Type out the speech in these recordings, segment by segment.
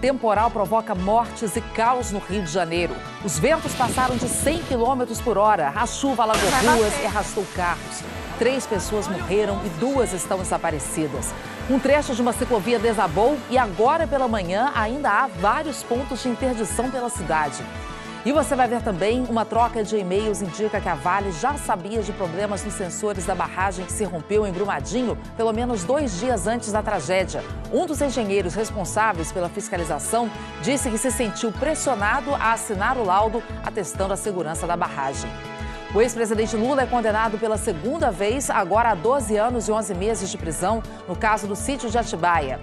temporal provoca mortes e caos no Rio de Janeiro. Os ventos passaram de 100 km por hora. A chuva alagou ruas e arrastou carros. 3 pessoas morreram e 2 estão desaparecidas. Um trecho de uma ciclovia desabou e agora pela manhã ainda há vários pontos de interdição pela cidade. E você vai ver também uma troca de e-mails indica que a Vale já sabia de problemas nos sensores da barragem que se rompeu em Brumadinho pelo menos 2 dias antes da tragédia. Um dos engenheiros responsáveis pela fiscalização disse que se sentiu pressionado a assinar o laudo atestando a segurança da barragem. O ex-presidente Lula é condenado pela segunda vez, agora a 12 anos e 11 meses de prisão, no caso do sítio de Atibaia.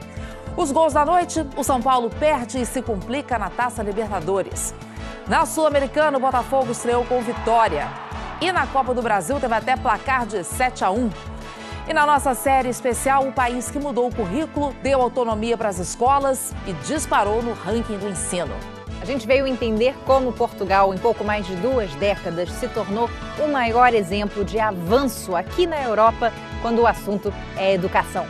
Os gols da noite, o São Paulo perde e se complica na Taça Libertadores. Na Sul-Americana, o Botafogo estreou com vitória. E na Copa do Brasil teve até placar de 7-1. E na nossa série especial, o país que mudou o currículo, deu autonomia para as escolas e disparou no ranking do ensino. A gente veio entender como Portugal, em pouco mais de 2 décadas, se tornou o maior exemplo de avanço aqui na Europa quando o assunto é educação.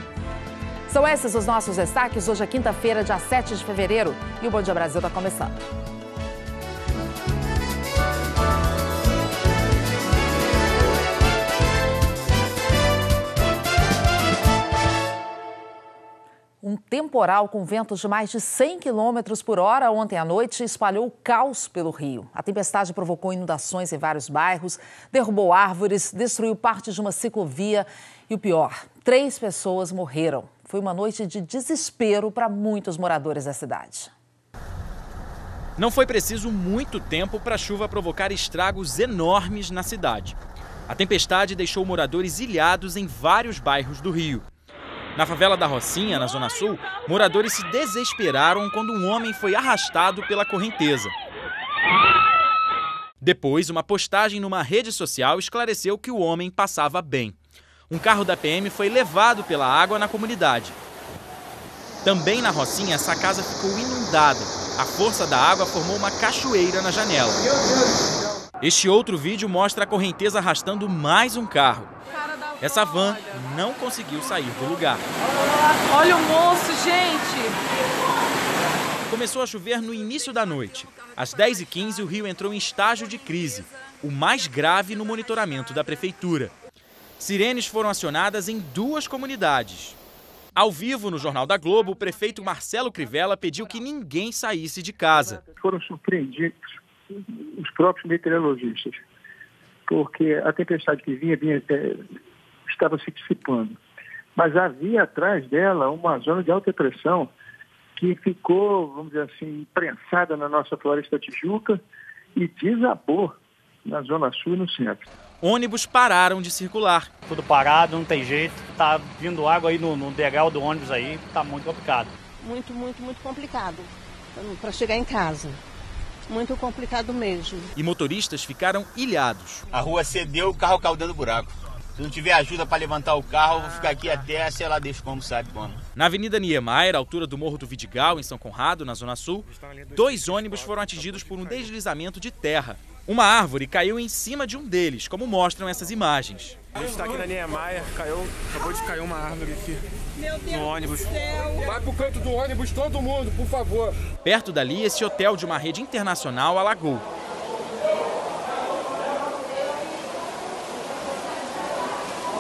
São esses os nossos destaques. Hoje é quinta-feira, dia 7 de fevereiro. E o Bom Dia Brasil está começando. Um temporal com ventos de mais de 100 km por hora ontem à noite espalhou caos pelo Rio. A tempestade provocou inundações em vários bairros, derrubou árvores, destruiu parte de uma ciclovia e o pior, 3 pessoas morreram. Foi uma noite de desespero para muitos moradores da cidade. Não foi preciso muito tempo para a chuva provocar estragos enormes na cidade. A tempestade deixou moradores ilhados em vários bairros do Rio. Na favela da Rocinha, na Zona Sul, moradores se desesperaram quando um homem foi arrastado pela correnteza. Depois, uma postagem numa rede social esclareceu que o homem passava bem. Um carro da PM foi levado pela água na comunidade. Também na Rocinha, essa casa ficou inundada. A força da água formou uma cachoeira na janela. Este outro vídeo mostra a correnteza arrastando mais um carro. Essa van não conseguiu sair do lugar. Olha o moço, gente! Começou a chover no início da noite. Às 10h15, o Rio entrou em estágio de crise, o mais grave no monitoramento da prefeitura. Sirenes foram acionadas em 2 comunidades. Ao vivo, no Jornal da Globo, o prefeito Marcelo Crivella pediu que ninguém saísse de casa. Foram surpreendidos os próprios meteorologistas, porque a tempestade que vinha estava se dissipando. Mas havia atrás dela uma zona de alta pressão que ficou, vamos dizer assim, prensada na nossa floresta Tijuca e desabou na Zona Sul e no centro. Ônibus pararam de circular. Tudo parado, não tem jeito. Tá vindo água aí no degrau do ônibus aí, tá muito complicado. Muito complicado para chegar em casa. Muito complicado mesmo. E motoristas ficaram ilhados. A rua cedeu, o carro caiu dentro do buraco. Se não tiver ajuda para levantar o carro, eu vou ficar aqui até, sei lá, Deus como sabe como. Na Avenida Niemeyer, altura do Morro do Vidigal, em São Conrado, na Zona Sul, 2 ônibus foram atingidos por um deslizamento de terra. Uma árvore caiu em cima de um deles, como mostram essas imagens. A gente está aqui na Niemeyer, acabou de cair uma árvore aqui no ônibus. Vai pro canto do ônibus todo mundo, por favor. Perto dali, esse hotel de uma rede internacional alagou.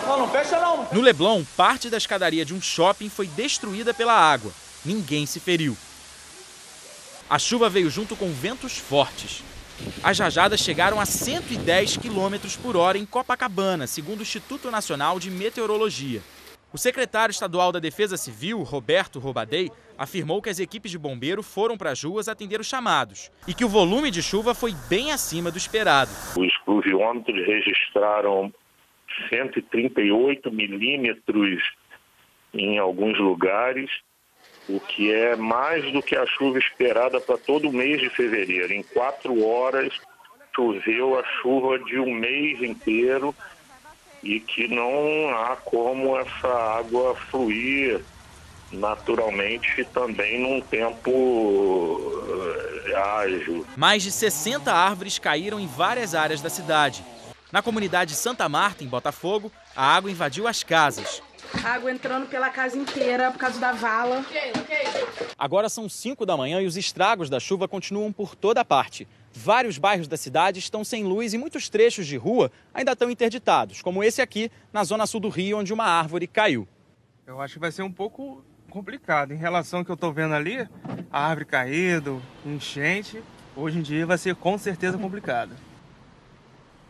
Não fecha não. No Leblon, parte da escadaria de um shopping foi destruída pela água. Ninguém se feriu. A chuva veio junto com ventos fortes. As rajadas chegaram a 110 km por hora em Copacabana, segundo o Instituto Nacional de Meteorologia. O secretário estadual da Defesa Civil, Roberto Robadey, afirmou que as equipes de bombeiro foram para as ruas atender os chamados e que o volume de chuva foi bem acima do esperado. Os pluviômetros registraram 138 milímetros em alguns lugares, o que é mais do que a chuva esperada para todo o mês de fevereiro. Em 4 horas, choveu a chuva de um mês inteiro e que não há como essa água fluir naturalmente também num tempo ágil. Mais de 60 árvores caíram em várias áreas da cidade. Na comunidade Santa Marta, em Botafogo, a água invadiu as casas. Água entrando pela casa inteira por causa da vala. Agora são 5 da manhã e os estragos da chuva continuam por toda parte. Vários bairros da cidade estão sem luz e muitos trechos de rua ainda estão interditados, como esse aqui, na zona sul do Rio, onde uma árvore caiu. Eu acho que vai ser um pouco complicado. Em relação ao que eu estou vendo ali, a árvore caída, enchente, hoje em dia vai ser com certeza complicado.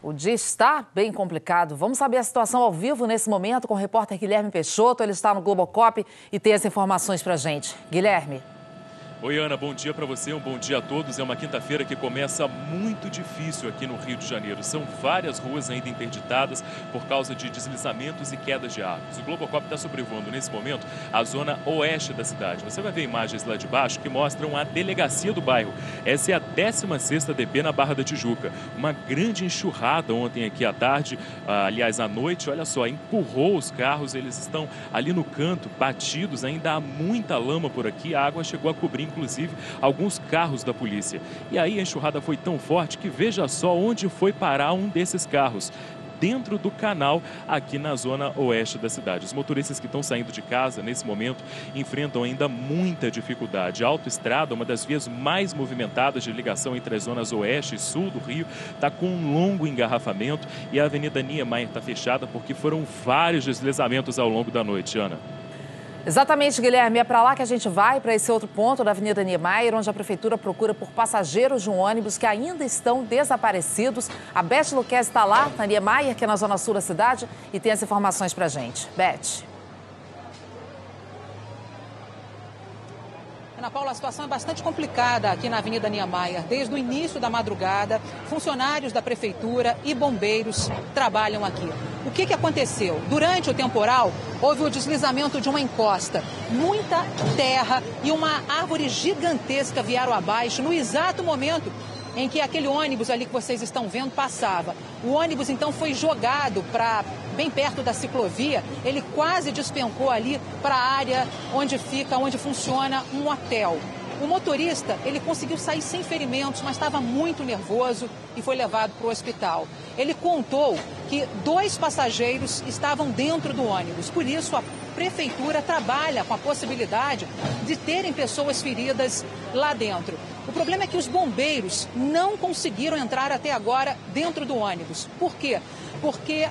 O dia está bem complicado. Vamos saber a situação ao vivo nesse momento com o repórter Guilherme Peixoto. Ele está no Globocop e tem as informações para a gente. Guilherme. Oi, Ana, bom dia para você, um bom dia a todos. É uma quinta-feira que começa muito difícil aqui no Rio de Janeiro. São várias ruas ainda interditadas por causa de deslizamentos e quedas de árvores. O Globocop está sobrevoando nesse momento a zona oeste da cidade. Você vai ver imagens lá de baixo que mostram a delegacia do bairro. Essa é a 16ª DP na Barra da Tijuca. Uma grande enxurrada ontem aqui à tarde, aliás à noite, olha só, empurrou os carros. Eles estão ali no canto, batidos, ainda há muita lama por aqui. A água chegou a cobrir inclusive alguns carros da polícia. E aí a enxurrada foi tão forte que veja só onde foi parar um desses carros. Dentro do canal aqui na zona oeste da cidade. Os motoristas que estão saindo de casa nesse momento enfrentam ainda muita dificuldade. A autoestrada, uma das vias mais movimentadas de ligação entre as zonas oeste e sul do Rio, está com um longo engarrafamento e a Avenida Niemeyer está fechada porque foram vários deslizamentos ao longo da noite, Ana. Exatamente, Guilherme. É para lá que a gente vai, para esse outro ponto da Avenida Niemeyer, onde a Prefeitura procura por passageiros de um ônibus que ainda estão desaparecidos. A Beth Luquez está lá, na Niemeyer, que é na zona sul da cidade, e tem as informações para a gente. Beth. Ana Paula, a situação é bastante complicada aqui na Avenida Niemeyer. Desde o início da madrugada, funcionários da Prefeitura e bombeiros trabalham aqui. O que aconteceu? Durante o temporal, houve o deslizamento de uma encosta. Muita terra e uma árvore gigantesca vieram abaixo no exato momento em que aquele ônibus ali que vocês estão vendo passava. O ônibus, então, foi jogado para bem perto da ciclovia. Ele quase despencou ali para a área onde funciona um hotel. O motorista, ele conseguiu sair sem ferimentos, mas estava muito nervoso e foi levado para o hospital. Ele contou que 2 passageiros estavam dentro do ônibus. Por isso, a Prefeitura trabalha com a possibilidade de terem pessoas feridas lá dentro. O problema é que os bombeiros não conseguiram entrar até agora dentro do ônibus. Por quê? Porque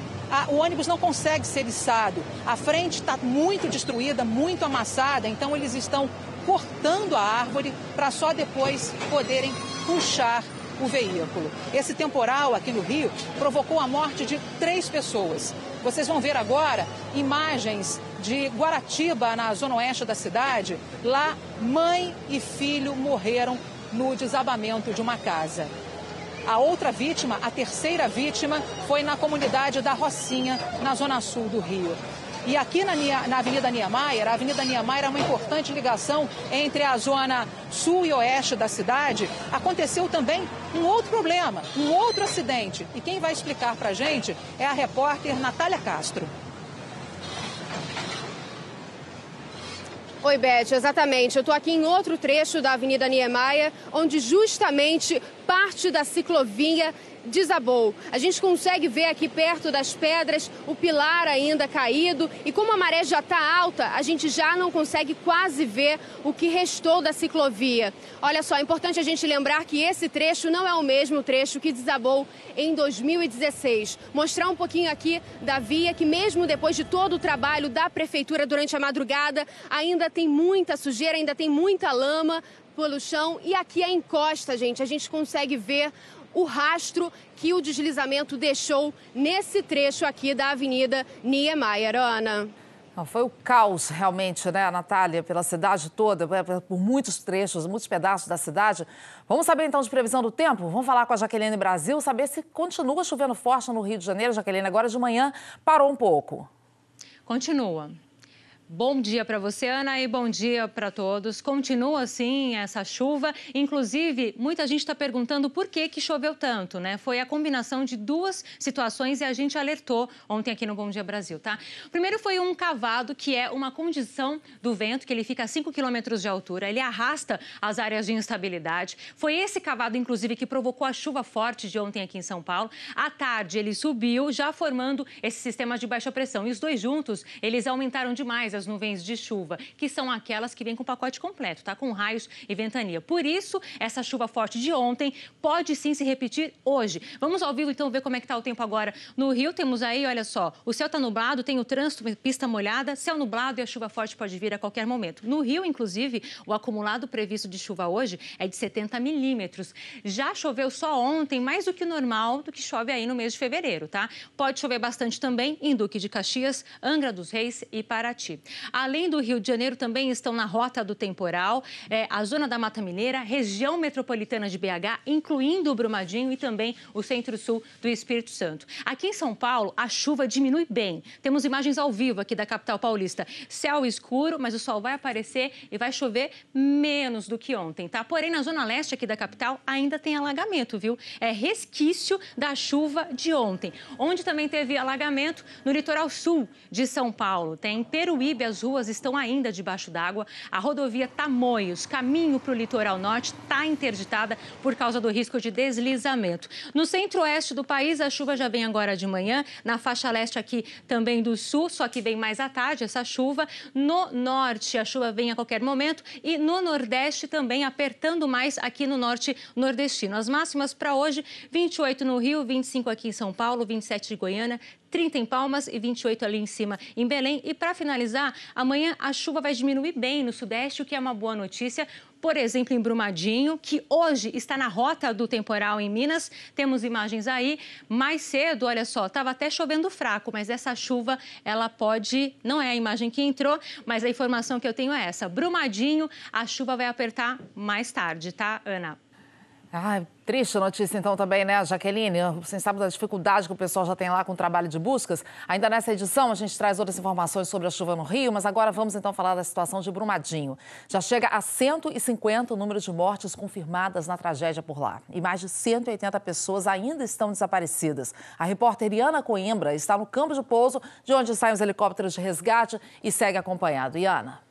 o ônibus não consegue ser içado. A frente está muito destruída, muito amassada, então eles estão cortando a árvore para só depois poderem puxar o veículo. Esse temporal aqui no Rio provocou a morte de 3 pessoas. Vocês vão ver agora imagens de Guaratiba, na zona oeste da cidade. Lá, mãe e filho morreram no desabamento de uma casa. A outra vítima, a terceira vítima, foi na comunidade da Rocinha, na zona sul do Rio. E aqui na Avenida Niemeyer, a Avenida Niemeyer é uma importante ligação entre a zona sul e oeste da cidade. Aconteceu também um outro problema, um outro acidente. E quem vai explicar para a gente é a repórter Natália Castro. Oi, Beth, exatamente. Eu estou aqui em outro trecho da Avenida Niemeyer, onde justamente parte da ciclovia desabou. A gente consegue ver aqui perto das pedras o pilar ainda caído e como a maré já está alta, a gente já não consegue quase ver o que restou da ciclovia. Olha só, é importante a gente lembrar que esse trecho não é o mesmo trecho que desabou em 2016. Mostrar um pouquinho aqui da via que mesmo depois de todo o trabalho da Prefeitura durante a madrugada, ainda tem muita sujeira, ainda tem muita lama pelo chão e aqui a encosta, gente, a gente consegue ver o rastro que o deslizamento deixou nesse trecho aqui da Avenida Niemeyer. Ana. Foi o caos, realmente, né, Natália, pela cidade toda, por muitos trechos, muitos pedaços da cidade. Vamos saber, então, de previsão do tempo? Vamos falar com a Jaqueline Brasil, saber se continua chovendo forte no Rio de Janeiro. Jaqueline, agora de manhã parou um pouco. Continua. Bom dia para você, Ana, e bom dia para todos. Continua assim essa chuva. Inclusive, muita gente está perguntando por que choveu tanto, né? Foi a combinação de duas situações e a gente alertou ontem aqui no Bom Dia Brasil, tá? Primeiro foi um cavado, que é uma condição do vento, que ele fica a 5 quilômetros de altura. Ele arrasta as áreas de instabilidade. Foi esse cavado, inclusive, que provocou a chuva forte de ontem aqui em São Paulo. À tarde, ele subiu, já formando esse sistema de baixa pressão. E os dois juntos, eles aumentaram demais as nuvens de chuva, que são aquelas que vêm com o pacote completo, tá? Com raios e ventania. Por isso, essa chuva forte de ontem pode sim se repetir hoje. Vamos ao vivo, então, ver como é que tá o tempo agora. No Rio, temos aí, olha só, o céu tá nublado, tem o trânsito, pista molhada, céu nublado e a chuva forte pode vir a qualquer momento. No Rio, inclusive, o acumulado previsto de chuva hoje é de 70 milímetros. Já choveu só ontem, mais do que normal, do que chove aí no mês de fevereiro, tá? Pode chover bastante também em Duque de Caxias, Angra dos Reis e Paraty. Além do Rio de Janeiro, também estão na rota do temporal, a zona da Mata Mineira, região metropolitana de BH, incluindo o Brumadinho e também o centro-sul do Espírito Santo. Aqui em São Paulo, a chuva diminui bem. Temos imagens ao vivo aqui da capital paulista. Céu escuro, mas o sol vai aparecer e vai chover menos do que ontem, tá? Porém, na zona leste aqui da capital, ainda tem alagamento, viu? É resquício da chuva de ontem. Onde também teve alagamento? No litoral sul de São Paulo. Tem Peruíbe, as ruas estão ainda debaixo d'água. A rodovia Tamoios, caminho para o litoral norte, está interditada por causa do risco de deslizamento. No centro-oeste do país, a chuva já vem agora de manhã. Na faixa leste aqui também do sul, só que vem mais à tarde essa chuva. No norte, a chuva vem a qualquer momento. E no nordeste também, apertando mais aqui no norte nordestino. As máximas para hoje, 28 no Rio, 25 aqui em São Paulo, 27 de Goiânia, 30 em Palmas e 28 ali em cima em Belém. E para finalizar, amanhã a chuva vai diminuir bem no sudeste, o que é uma boa notícia. Por exemplo, em Brumadinho, que hoje está na rota do temporal em Minas. Temos imagens aí. Mais cedo, olha só, estava até chovendo fraco, mas essa chuva, ela pode... Não é a imagem que entrou, mas a informação que eu tenho é essa. Brumadinho, a chuva vai apertar mais tarde, tá, Ana? Ai, triste notícia então também, né, Jaqueline? Você sabe da dificuldade que o pessoal já tem lá com o trabalho de buscas. Ainda nessa edição a gente traz outras informações sobre a chuva no Rio, mas agora vamos então falar da situação de Brumadinho. Já chega a 150 o número de mortes confirmadas na tragédia por lá. E mais de 180 pessoas ainda estão desaparecidas. A repórter Iana Coimbra está no campo de pouso, de onde saem os helicópteros de resgate e segue acompanhado. Iana.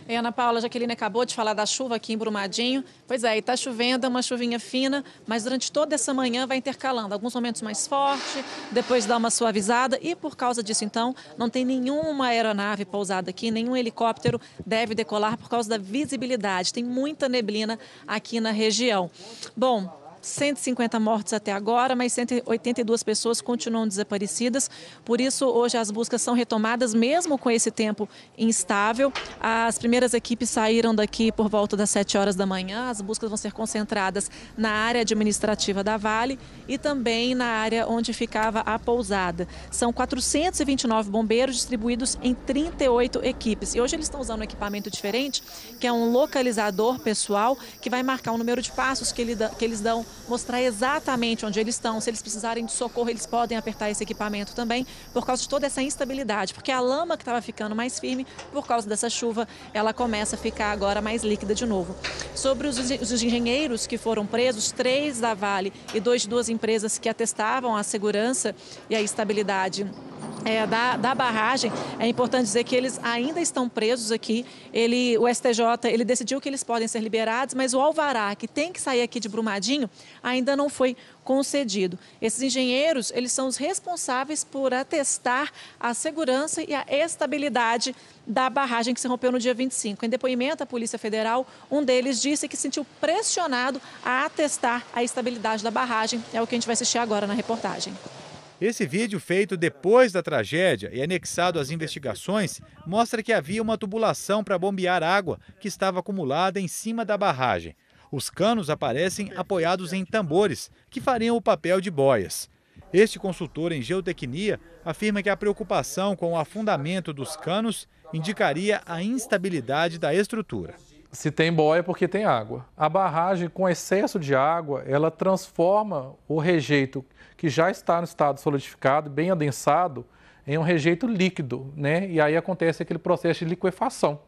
Ana Paula, Jaqueline acabou de falar da chuva aqui em Brumadinho. Pois é, está chovendo, é uma chuvinha fina, mas durante toda essa manhã vai intercalando. Alguns momentos mais forte, depois dá uma suavizada e por causa disso, então, não tem nenhuma aeronave pousada aqui, nenhum helicóptero deve decolar por causa da visibilidade. Tem muita neblina aqui na região. Bom, 150 mortos até agora, mas 182 pessoas continuam desaparecidas. Por isso, hoje as buscas são retomadas, mesmo com esse tempo instável. As primeiras equipes saíram daqui por volta das 7 horas da manhã. As buscas vão ser concentradas na área administrativa da Vale e também na área onde ficava a pousada. São 429 bombeiros distribuídos em 38 equipes. E hoje eles estão usando um equipamento diferente, que é um localizador pessoal, que vai marcar o número de passos que eles dão, mostrar exatamente onde eles estão. Se eles precisarem de socorro, eles podem apertar esse equipamento também, por causa de toda essa instabilidade, porque a lama que estava ficando mais firme, por causa dessa chuva, ela começa a ficar agora mais líquida de novo. Sobre os engenheiros que foram presos, 3 da Vale e 2 de 2 empresas que atestavam a segurança e a estabilidade da barragem, é importante dizer que eles ainda estão presos aqui. O STJ ele decidiu que eles podem ser liberados, mas o alvará que tem que sair aqui de Brumadinho ainda não foi concedido. Esses engenheiros, eles são os responsáveis por atestar a segurança e a estabilidade da barragem que se rompeu no dia 25. Em depoimento à Polícia Federal, um deles disse que se sentiu pressionado a atestar a estabilidade da barragem. É o que a gente vai assistir agora na reportagem. Esse vídeo, feito depois da tragédia e anexado às investigações, mostra que havia uma tubulação para bombear água que estava acumulada em cima da barragem. Os canos aparecem apoiados em tambores, que fariam o papel de boias. Este consultor em geotecnia afirma que a preocupação com o afundamento dos canos indicaria a instabilidade da estrutura. Se tem boia é porque tem água. A barragem, com excesso de água, ela transforma o rejeito que já está no estado solidificado, bem adensado, em um rejeito líquido, né? E aí acontece aquele processo de liquefação.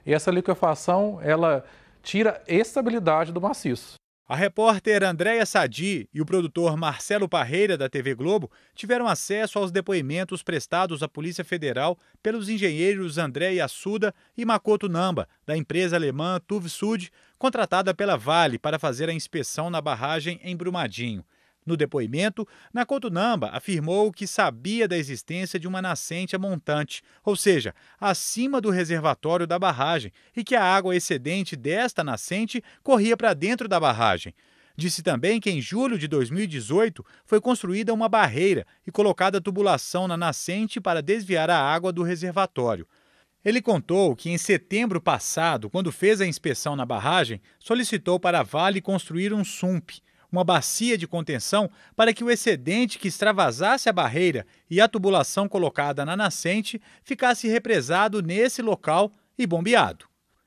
E essa liquefação, ela tira a estabilidade do maciço. A repórter Andréia Sadi e o produtor Marcelo Parreira, da TV Globo, tiveram acesso aos depoimentos prestados à Polícia Federal pelos engenheiros André Yasuda e Makoto Namba, da empresa alemã TÜV Süd, contratada pela Vale para fazer a inspeção na barragem em Brumadinho. No depoimento, Makoto Namba afirmou que sabia da existência de uma nascente a montante, ou seja, acima do reservatório da barragem, e que a água excedente desta nascente corria para dentro da barragem. Disse também que em julho de 2018 foi construída uma barreira e colocada tubulação na nascente para desviar a água do reservatório. Ele contou que em setembro passado, quando fez a inspeção na barragem, solicitou para a Vale construir um SUMP, uma bacia de contenção para que o excedente que extravasasse a barreira e a tubulação colocada na nascente ficasse represado nesse local e bombeado.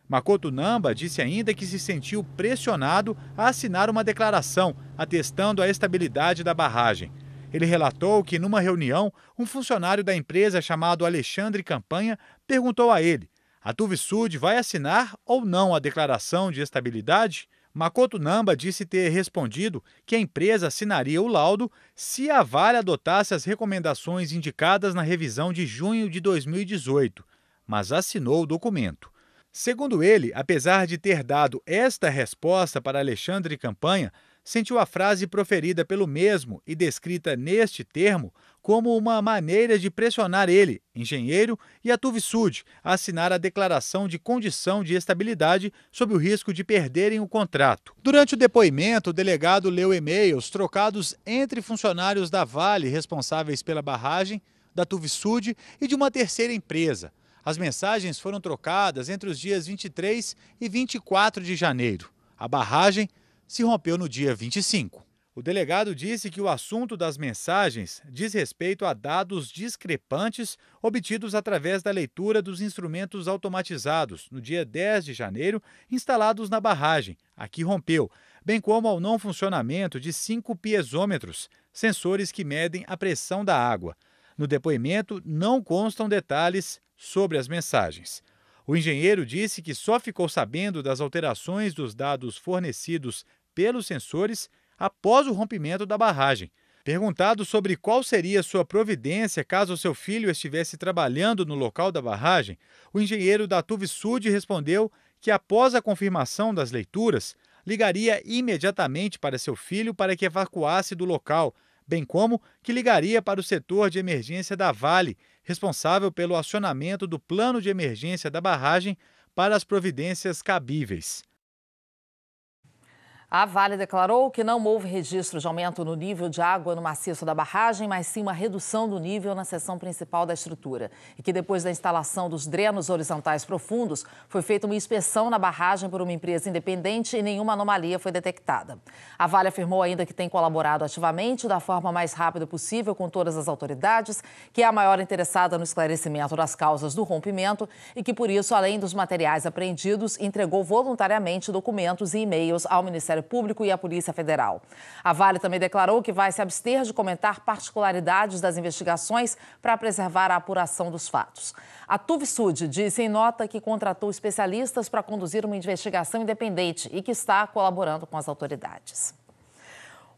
Makoto Namba disse ainda que se sentiu pressionado a assinar uma declaração atestando a estabilidade da barragem. Ele relatou que numa reunião, um funcionário da empresa chamado Alexandre Campanha perguntou a ele: a TÜV Süd vai assinar ou não a declaração de estabilidade? Makoto Namba disse ter respondido que a empresa assinaria o laudo se a Vale adotasse as recomendações indicadas na revisão de junho de 2018, mas assinou o documento. Segundo ele, apesar de ter dado esta resposta para Alexandre Campanha, sentiu a frase proferida pelo mesmo e descrita neste termo como uma maneira de pressionar ele, engenheiro, e a TÜV Süd a assinar a declaração de condição de estabilidade sob o risco de perderem o contrato. Durante o depoimento, o delegado leu e-mails trocados entre funcionários da Vale responsáveis pela barragem, da TÜV Süd e de uma terceira empresa. As mensagens foram trocadas entre os dias 23 e 24 de janeiro. A barragem se rompeu no dia 25. O delegado disse que o assunto das mensagens diz respeito a dados discrepantes obtidos através da leitura dos instrumentos automatizados no dia 10 de janeiro instalados na barragem, a que rompeu, bem como ao não funcionamento de 5 piezômetros, sensores que medem a pressão da água. No depoimento não constam detalhes sobre as mensagens. O engenheiro disse que só ficou sabendo das alterações dos dados fornecidos pelos sensores após o rompimento da barragem. Perguntado sobre qual seria sua providência caso seu filho estivesse trabalhando no local da barragem, o engenheiro da TÜV Süd respondeu que após a confirmação das leituras, ligaria imediatamente para seu filho para que evacuasse do local, bem como que ligaria para o setor de emergência da Vale, responsável pelo acionamento do plano de emergência da barragem para as providências cabíveis. A Vale declarou que não houve registro de aumento no nível de água no maciço da barragem, mas sim uma redução do nível na seção principal da estrutura. E que depois da instalação dos drenos horizontais profundos, foi feita uma inspeção na barragem por uma empresa independente e nenhuma anomalia foi detectada. A Vale afirmou ainda que tem colaborado ativamente da forma mais rápida possível com todas as autoridades, que é a maior interessada no esclarecimento das causas do rompimento e que, por isso, além dos materiais apreendidos, entregou voluntariamente documentos e e-mails ao Ministério Público e à Polícia Federal. A Vale também declarou que vai se abster de comentar particularidades das investigações para preservar a apuração dos fatos. A TÜV Süd disse em nota que contratou especialistas para conduzir uma investigação independente e que está colaborando com as autoridades.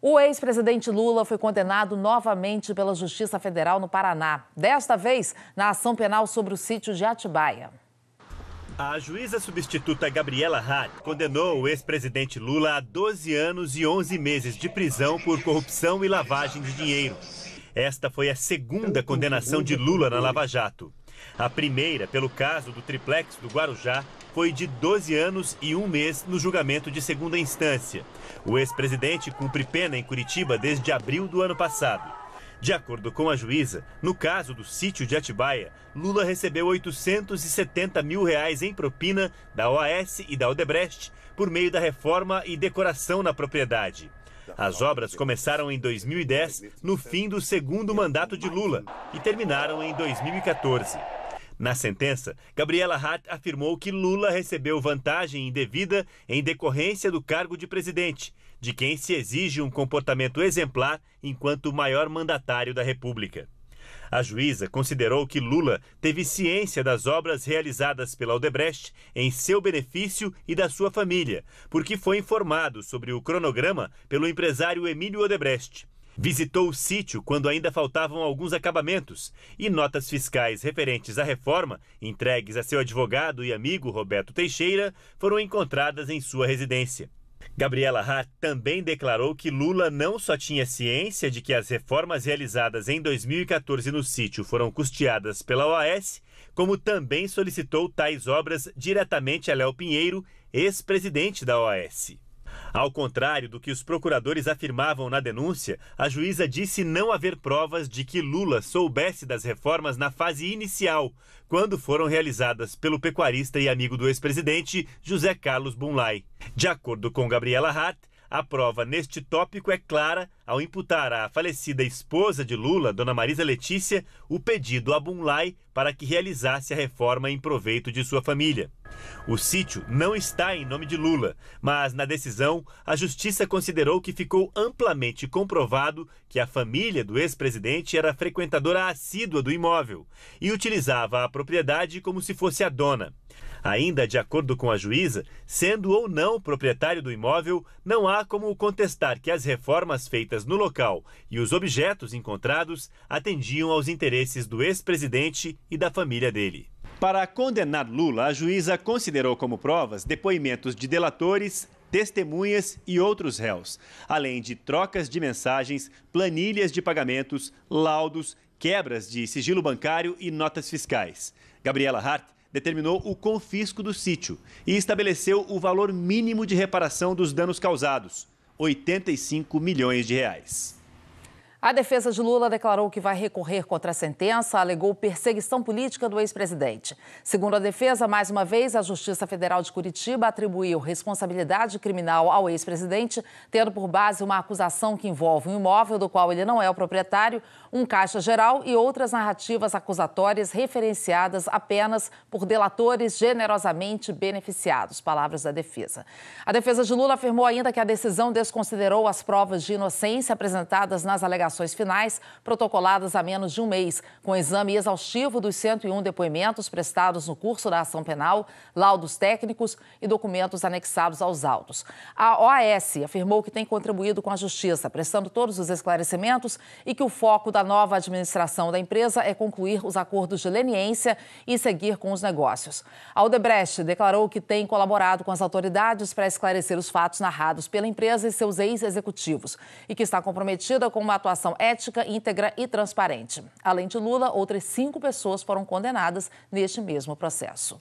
O ex-presidente Lula foi condenado novamente pela Justiça Federal no Paraná, desta vez na ação penal sobre o sítio de Atibaia. A juíza substituta Gabriela Hart condenou o ex-presidente Lula a 12 anos e 11 meses de prisão por corrupção e lavagem de dinheiro. Esta foi a segunda condenação de Lula na Lava Jato. A primeira, pelo caso do triplex do Guarujá, foi de 12 anos e 1 mês no julgamento de segunda instância. O ex-presidente cumpre pena em Curitiba desde abril do ano passado. De acordo com a juíza, no caso do sítio de Atibaia, Lula recebeu R$870 mil em propina da OAS e da Odebrecht por meio da reforma e decoração na propriedade. As obras começaram em 2010, no fim do segundo mandato de Lula, e terminaram em 2014. Na sentença, Gabriela Hart afirmou que Lula recebeu vantagem indevida em decorrência do cargo de presidente, de quem se exige um comportamento exemplar enquanto maior mandatário da República. A juíza considerou que Lula teve ciência das obras realizadas pela Odebrecht em seu benefício e da sua família, porque foi informado sobre o cronograma pelo empresário Emílio Odebrecht. Visitou o sítio quando ainda faltavam alguns acabamentos e notas fiscais referentes à reforma, entregues a seu advogado e amigo Roberto Teixeira, foram encontradas em sua residência. Gabriela Hart também declarou que Lula não só tinha ciência de que as reformas realizadas em 2014 no sítio foram custeadas pela OAS, como também solicitou tais obras diretamente a Léo Pinheiro, ex-presidente da OAS. Ao contrário do que os procuradores afirmavam na denúncia, a juíza disse não haver provas de que Lula soubesse das reformas na fase inicial, quando foram realizadas pelo pecuarista e amigo do ex-presidente José Carlos Bunlai. De acordo com Gabriela Hart, a prova neste tópico é clara ao imputar à falecida esposa de Lula, Dona Marisa Letícia, o pedido a Bunlai para que realizasse a reforma em proveito de sua família. O sítio não está em nome de Lula, mas na decisão a justiça considerou que ficou amplamente comprovado que a família do ex-presidente era frequentadora assídua do imóvel e utilizava a propriedade como se fosse a dona. Ainda de acordo com a juíza, sendo ou não proprietário do imóvel, não há como contestar que as reformas feitas no local e os objetos encontrados atendiam aos interesses do ex-presidente e da família dele. Para condenar Lula, a juíza considerou como provas depoimentos de delatores, testemunhas e outros réus, além de trocas de mensagens, planilhas de pagamentos, laudos, quebras de sigilo bancário e notas fiscais. Gabriela Hart determinou o confisco do sítio e estabeleceu o valor mínimo de reparação dos danos causados, R$ 85 milhões. A defesa de Lula declarou que vai recorrer contra a sentença, alegou perseguição política do ex-presidente. Segundo a defesa, mais uma vez, a Justiça Federal de Curitiba atribuiu responsabilidade criminal ao ex-presidente, tendo por base uma acusação que envolve um imóvel do qual ele não é o proprietário, um caixa geral e outras narrativas acusatórias referenciadas apenas por delatores generosamente beneficiados, palavras da defesa. A defesa de Lula afirmou ainda que a decisão desconsiderou as provas de inocência apresentadas nas alegações finais, protocoladas há menos de um mês, com exame exaustivo dos 101 depoimentos prestados no curso da ação penal, laudos técnicos e documentos anexados aos autos. A OAS afirmou que tem contribuído com a justiça, prestando todos os esclarecimentos e que o foco da nova administração da empresa é concluir os acordos de leniência e seguir com os negócios. A Odebrecht declarou que tem colaborado com as autoridades para esclarecer os fatos narrados pela empresa e seus ex-executivos e que está comprometida com uma atuação ética, íntegra e transparente. Além de Lula, outras 5 pessoas foram condenadas neste mesmo processo.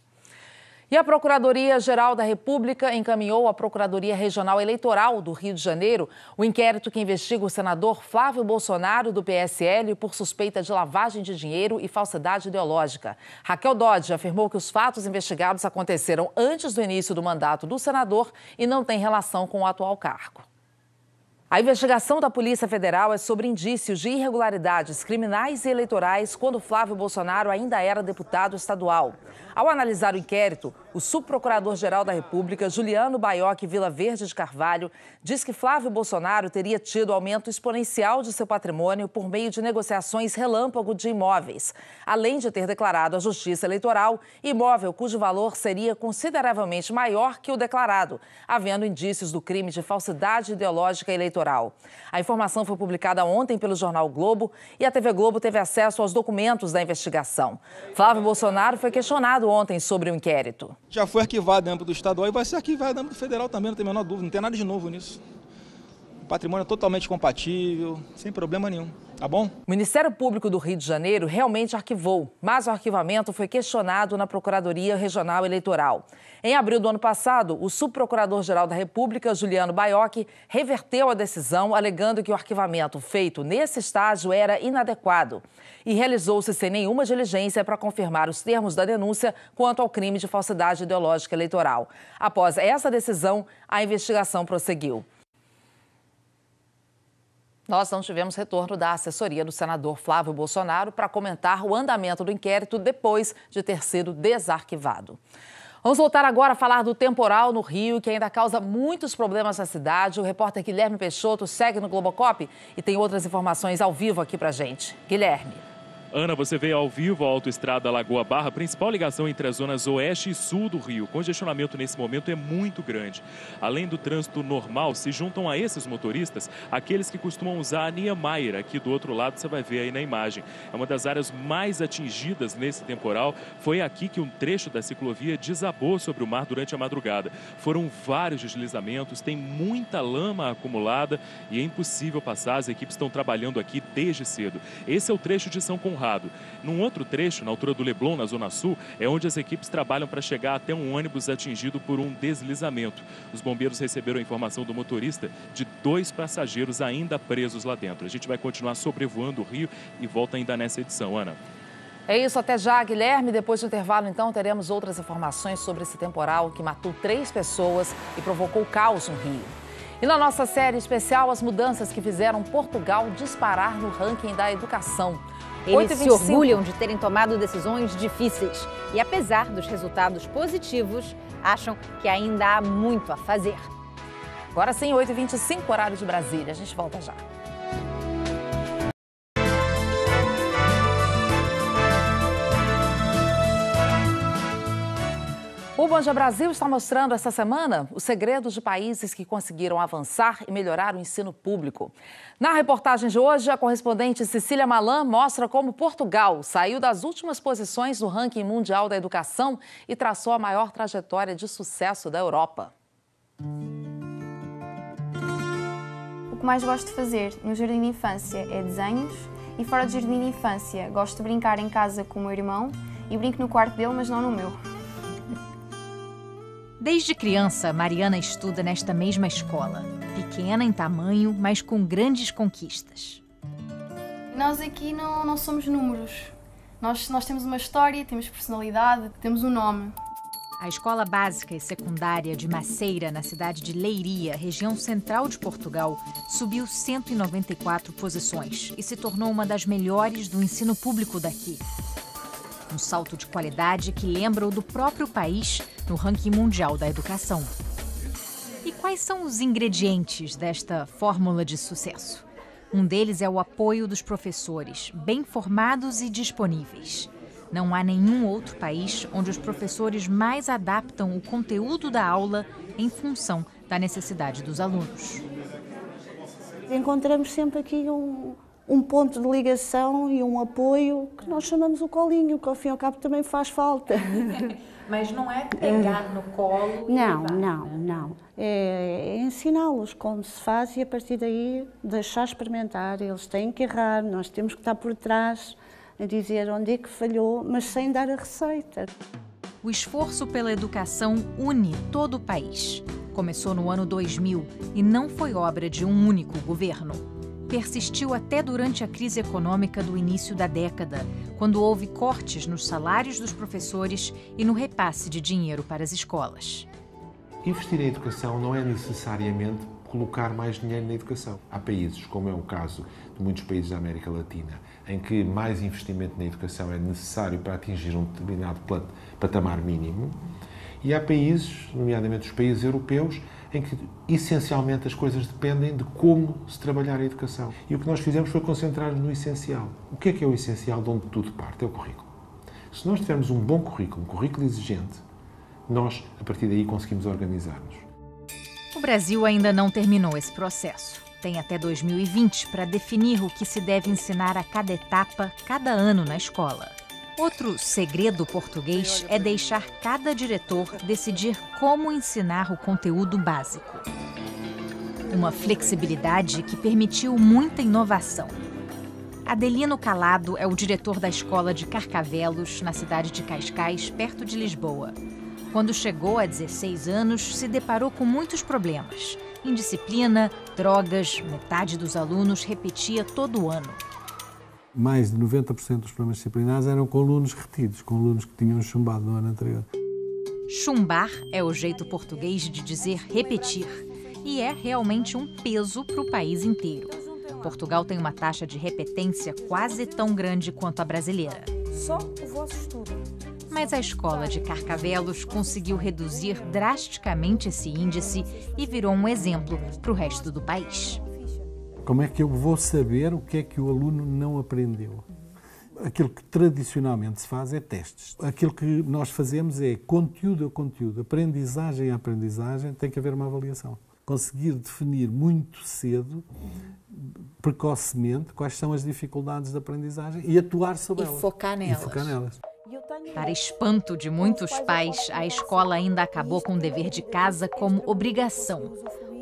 E a Procuradoria-Geral da República encaminhou à Procuradoria Regional Eleitoral do Rio de Janeiro o inquérito que investiga o senador Flávio Bolsonaro, do PSL, por suspeita de lavagem de dinheiro e falsidade ideológica. Raquel Dodge afirmou que os fatos investigados aconteceram antes do início do mandato do senador e não têm relação com o atual cargo. A investigação da Polícia Federal é sobre indícios de irregularidades criminais e eleitorais quando Flávio Bolsonaro ainda era deputado estadual. Ao analisar o inquérito, o subprocurador-geral da República, Juliano Baiocchi Vilaverde de Carvalho, diz que Flávio Bolsonaro teria tido aumento exponencial de seu patrimônio por meio de negociações relâmpago de imóveis, além de ter declarado à Justiça Eleitoral imóvel cujo valor seria consideravelmente maior que o declarado, havendo indícios do crime de falsidade ideológica eleitoral. A informação foi publicada ontem pelo jornal o Globo e a TV Globo teve acesso aos documentos da investigação. Flávio Bolsonaro foi questionado ontem sobre o inquérito. Já foi arquivado no âmbito do estadual e vai ser arquivado no âmbito federal também, não tem a menor dúvida, não tem nada de novo nisso. O patrimônio é totalmente compatível, sem problema nenhum, tá bom? O Ministério Público do Rio de Janeiro realmente arquivou, mas o arquivamento foi questionado na Procuradoria Regional Eleitoral. Em abril do ano passado, o subprocurador-geral da República, Juliano Baiocchi, reverteu a decisão, alegando que o arquivamento feito nesse estágio era inadequado e realizou-se sem nenhuma diligência para confirmar os termos da denúncia quanto ao crime de falsidade ideológica eleitoral. Após essa decisão, a investigação prosseguiu. Nós não tivemos retorno da assessoria do senador Flávio Bolsonaro para comentar o andamento do inquérito depois de ter sido desarquivado. Vamos voltar agora a falar do temporal no Rio, que ainda causa muitos problemas na cidade. O repórter Guilherme Peixoto segue no Globocop e tem outras informações ao vivo aqui pra gente. Guilherme. Ana, você veio ao vivo à autoestrada Lagoa Barra, principal ligação entre as zonas oeste e sul do Rio. O congestionamento nesse momento é muito grande. Além do trânsito normal, se juntam a esses motoristas aqueles que costumam usar a Niemeyer. Aqui do outro lado você vai ver aí na imagem. É uma das áreas mais atingidas nesse temporal. Foi aqui que um trecho da ciclovia desabou sobre o mar durante a madrugada. Foram vários deslizamentos, tem muita lama acumulada e é impossível passar. As equipes estão trabalhando aqui desde cedo. Esse é o trecho de São Conrado. Num outro trecho, na altura do Leblon, na Zona Sul, é onde as equipes trabalham para chegar até um ônibus atingido por um deslizamento. Os bombeiros receberam a informação do motorista de 2 passageiros ainda presos lá dentro. A gente vai continuar sobrevoando o Rio e volta ainda nessa edição, Ana. É isso, até já, Guilherme. Depois do intervalo, então, teremos outras informações sobre esse temporal que matou 3 pessoas e provocou caos no Rio. E na nossa série especial, as mudanças que fizeram Portugal disparar no ranking da educação. Eles se orgulham de terem tomado decisões difíceis e, apesar dos resultados positivos, acham que ainda há muito a fazer. Agora sim, 8h25, horário de Brasília. A gente volta já. O Bom Dia Brasil está mostrando essa semana os segredos de países que conseguiram avançar e melhorar o ensino público. Na reportagem de hoje, a correspondente Cecília Malan mostra como Portugal saiu das últimas posições no ranking mundial da educação e traçou a maior trajetória de sucesso da Europa. O que mais gosto de fazer no jardim de infância é desenhos e fora do jardim de infância gosto de brincar em casa com o meu irmão e brinco no quarto dele, mas não no meu. Desde criança, Mariana estuda nesta mesma escola. Pequena em tamanho, mas com grandes conquistas. Nós aqui não somos números. Nós temos uma história, temos personalidade, temos um nome. A Escola Básica e Secundária de Maceira, na cidade de Leiria, região central de Portugal, subiu 194 posições e se tornou uma das melhores do ensino público daqui. Um salto de qualidade que lembra o do próprio país no ranking mundial da educação. E quais são os ingredientes desta fórmula de sucesso? Um deles é o apoio dos professores, bem formados e disponíveis. Não há nenhum outro país onde os professores mais adaptam o conteúdo da aula em função da necessidade dos alunos. Encontramos sempre aqui um ponto de ligação e um apoio que nós chamamos o colinho, que ao fim e ao cabo também faz falta. Mas não é pegar no colo e Não. É ensiná-los como se faz e a partir daí deixar experimentar. Eles têm que errar, nós temos que estar por trás a dizer onde é que falhou, mas sem dar a receita. O esforço pela educação une todo o país. Começou no ano 2000 e não foi obra de um único governo. Persistiu até durante a crise econômica do início da década, quando houve cortes nos salários dos professores e no repasse de dinheiro para as escolas. Investir em educação não é necessariamente colocar mais dinheiro na educação. Há países, como é o caso de muitos países da América Latina, em que mais investimento na educação é necessário para atingir um determinado patamar mínimo, e há países, nomeadamente os países europeus, em que essencialmente as coisas dependem de como se trabalhar a educação. E o que nós fizemos foi concentrar-nos no essencial. O que é o essencial de onde tudo parte? É o currículo. Se nós tivermos um bom currículo, um currículo exigente, nós, a partir daí, conseguimos organizar-nos. O Brasil ainda não terminou esse processo. Tem até 2020 para definir o que se deve ensinar a cada etapa, cada ano na escola. Outro segredo português é deixar cada diretor decidir como ensinar o conteúdo básico. Uma flexibilidade que permitiu muita inovação. Adelino Calado é o diretor da escola de Carcavelos, na cidade de Cascais, perto de Lisboa. Quando chegou a 16 anos, se deparou com muitos problemas. Indisciplina, drogas, metade dos alunos repetia todo ano. Mais de 90% dos problemas disciplinares eram com alunos retidos, com alunos que tinham chumbado no ano anterior. Chumbar é o jeito português de dizer repetir e é realmente um peso para o país inteiro. Portugal tem uma taxa de repetência quase tão grande quanto a brasileira. Só o vosso estudo. Mas a escola de Carcavelos conseguiu reduzir drasticamente esse índice e virou um exemplo para o resto do país. Como é que eu vou saber o que é que o aluno não aprendeu? Aquilo que tradicionalmente se faz é testes. Aquilo que nós fazemos é conteúdo a conteúdo, aprendizagem a aprendizagem, tem que haver uma avaliação. Conseguir definir muito cedo, precocemente, quais são as dificuldades de aprendizagem e atuar sobre elas. E focar nelas. Para espanto de muitos pais, a escola ainda acabou com o dever de casa como obrigação.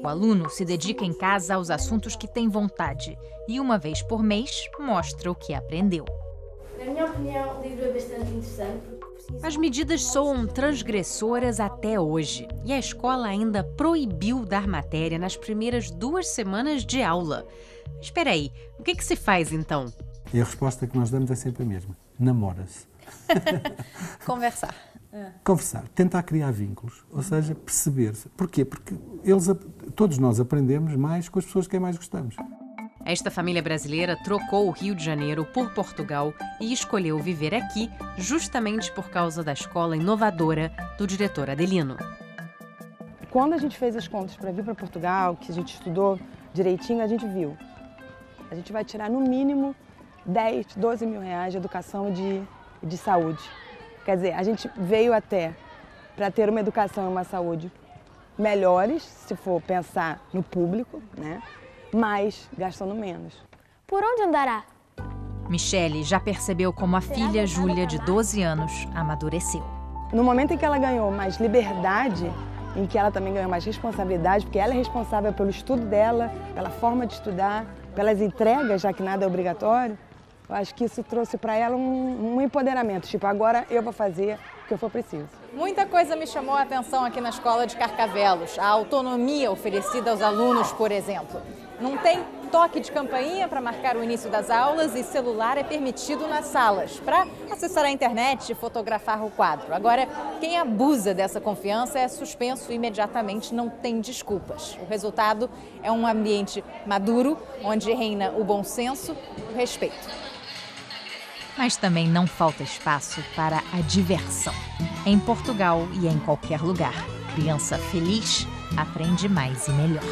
O aluno se dedica em casa aos assuntos que tem vontade e, uma vez por mês, mostra o que aprendeu. Na minha opinião, o livro é bastante interessante. As medidas soam transgressoras até hoje e a escola ainda proibiu dar matéria nas primeiras 2 semanas de aula. Espera aí, o que se faz então? E a resposta que nós damos é sempre a mesma. Namora-se. Conversar. Conversar, tentar criar vínculos, ou seja, perceber-se. Porquê? Porque todos nós aprendemos mais com as pessoas que quem mais gostamos. Esta família brasileira trocou o Rio de Janeiro por Portugal e escolheu viver aqui justamente por causa da escola inovadora do diretor Adelino. Quando a gente fez as contas para vir para Portugal, que a gente estudou direitinho, a gente viu. A gente vai tirar no mínimo 10, 12 mil reais de educação e de saúde. Quer dizer, a gente veio até para ter uma educação e uma saúde melhores, se for pensar no público, né? Mas gastando menos. Por onde andará? Michele já percebeu como a filha Júlia, de 12 anos, amadureceu. No momento em que ela ganhou mais liberdade, em que ela também ganhou mais responsabilidade, porque ela é responsável pelo estudo dela, pela forma de estudar, pelas entregas, já que nada é obrigatório, eu acho que isso trouxe para ela um empoderamento. Tipo, agora eu vou fazer o que eu for preciso. Muita coisa me chamou a atenção aqui na escola de Carcavelos. A autonomia oferecida aos alunos, por exemplo. Não tem toque de campainha para marcar o início das aulas e celular é permitido nas salas, para acessar a internet e fotografar o quadro. Agora, quem abusa dessa confiança é suspenso imediatamente, não tem desculpas. O resultado é um ambiente maduro, onde reina o bom senso e o respeito. Mas também não falta espaço para a diversão. Em Portugal e em qualquer lugar, criança feliz aprende mais e melhor.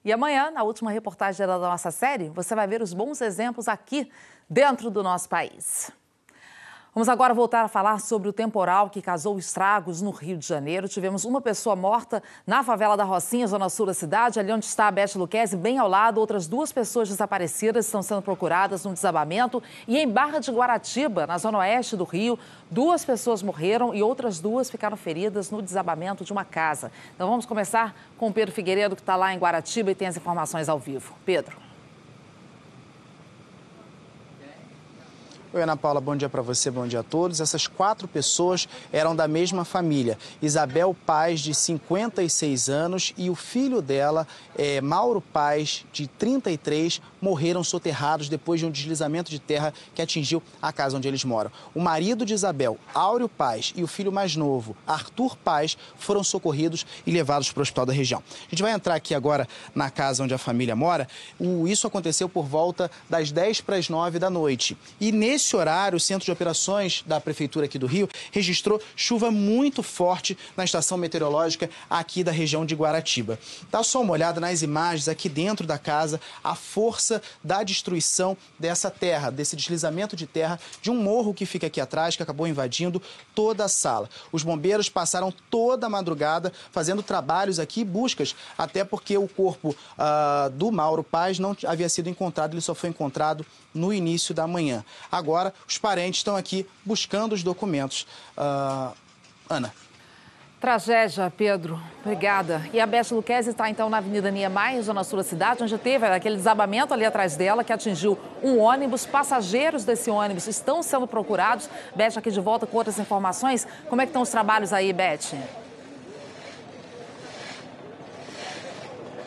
E amanhã, na última reportagem da nossa série, você vai ver os bons exemplos aqui dentro do nosso país. Vamos agora voltar a falar sobre o temporal que causou estragos no Rio de Janeiro. Tivemos uma pessoa morta na favela da Rocinha, zona sul da cidade, ali onde está a Beth Lucchesi, bem ao lado. Outras 2 pessoas desaparecidas estão sendo procuradas no desabamento. E em Barra de Guaratiba, na zona oeste do Rio, 2 pessoas morreram e outras 2 ficaram feridas no desabamento de uma casa. Então vamos começar com o Pedro Figueiredo, que está lá em Guaratiba e tem as informações ao vivo. Pedro. Oi, Ana Paula, bom dia para você, bom dia a todos. Essas 4 pessoas eram da mesma família. Isabel Paz, de 56 anos, e o filho dela, Mauro Paz, de 33, morreram soterrados depois de um deslizamento de terra que atingiu a casa onde eles moram. O marido de Isabel, Áureo Paz, e o filho mais novo, Arthur Paz, foram socorridos e levados para o hospital da região. A gente vai entrar aqui agora na casa onde a família mora. Isso aconteceu por volta das 10 para as 9 da noite. E nesse horário, o Centro de Operações da Prefeitura aqui do Rio registrou chuva muito forte na estação meteorológica aqui da região de Guaratiba. Dá só uma olhada nas imagens aqui dentro da casa, a força da destruição dessa terra, desse deslizamento de terra, de um morro que fica aqui atrás, que acabou invadindo toda a sala. Os bombeiros passaram toda a madrugada fazendo trabalhos aqui, buscas, até porque o corpo do Mauro Paz não havia sido encontrado, ele só foi encontrado no início da manhã. Agora, os parentes estão aqui buscando os documentos. Ana. Tragédia, Pedro. Obrigada. E a Beth Lucchesi está, então, na Avenida Niemeyer, zona sul da cidade, onde teve aquele desabamento ali atrás dela, que atingiu um ônibus. Passageiros desse ônibus estão sendo procurados. Beth, aqui de volta com outras informações. Como é que estão os trabalhos aí, Beth?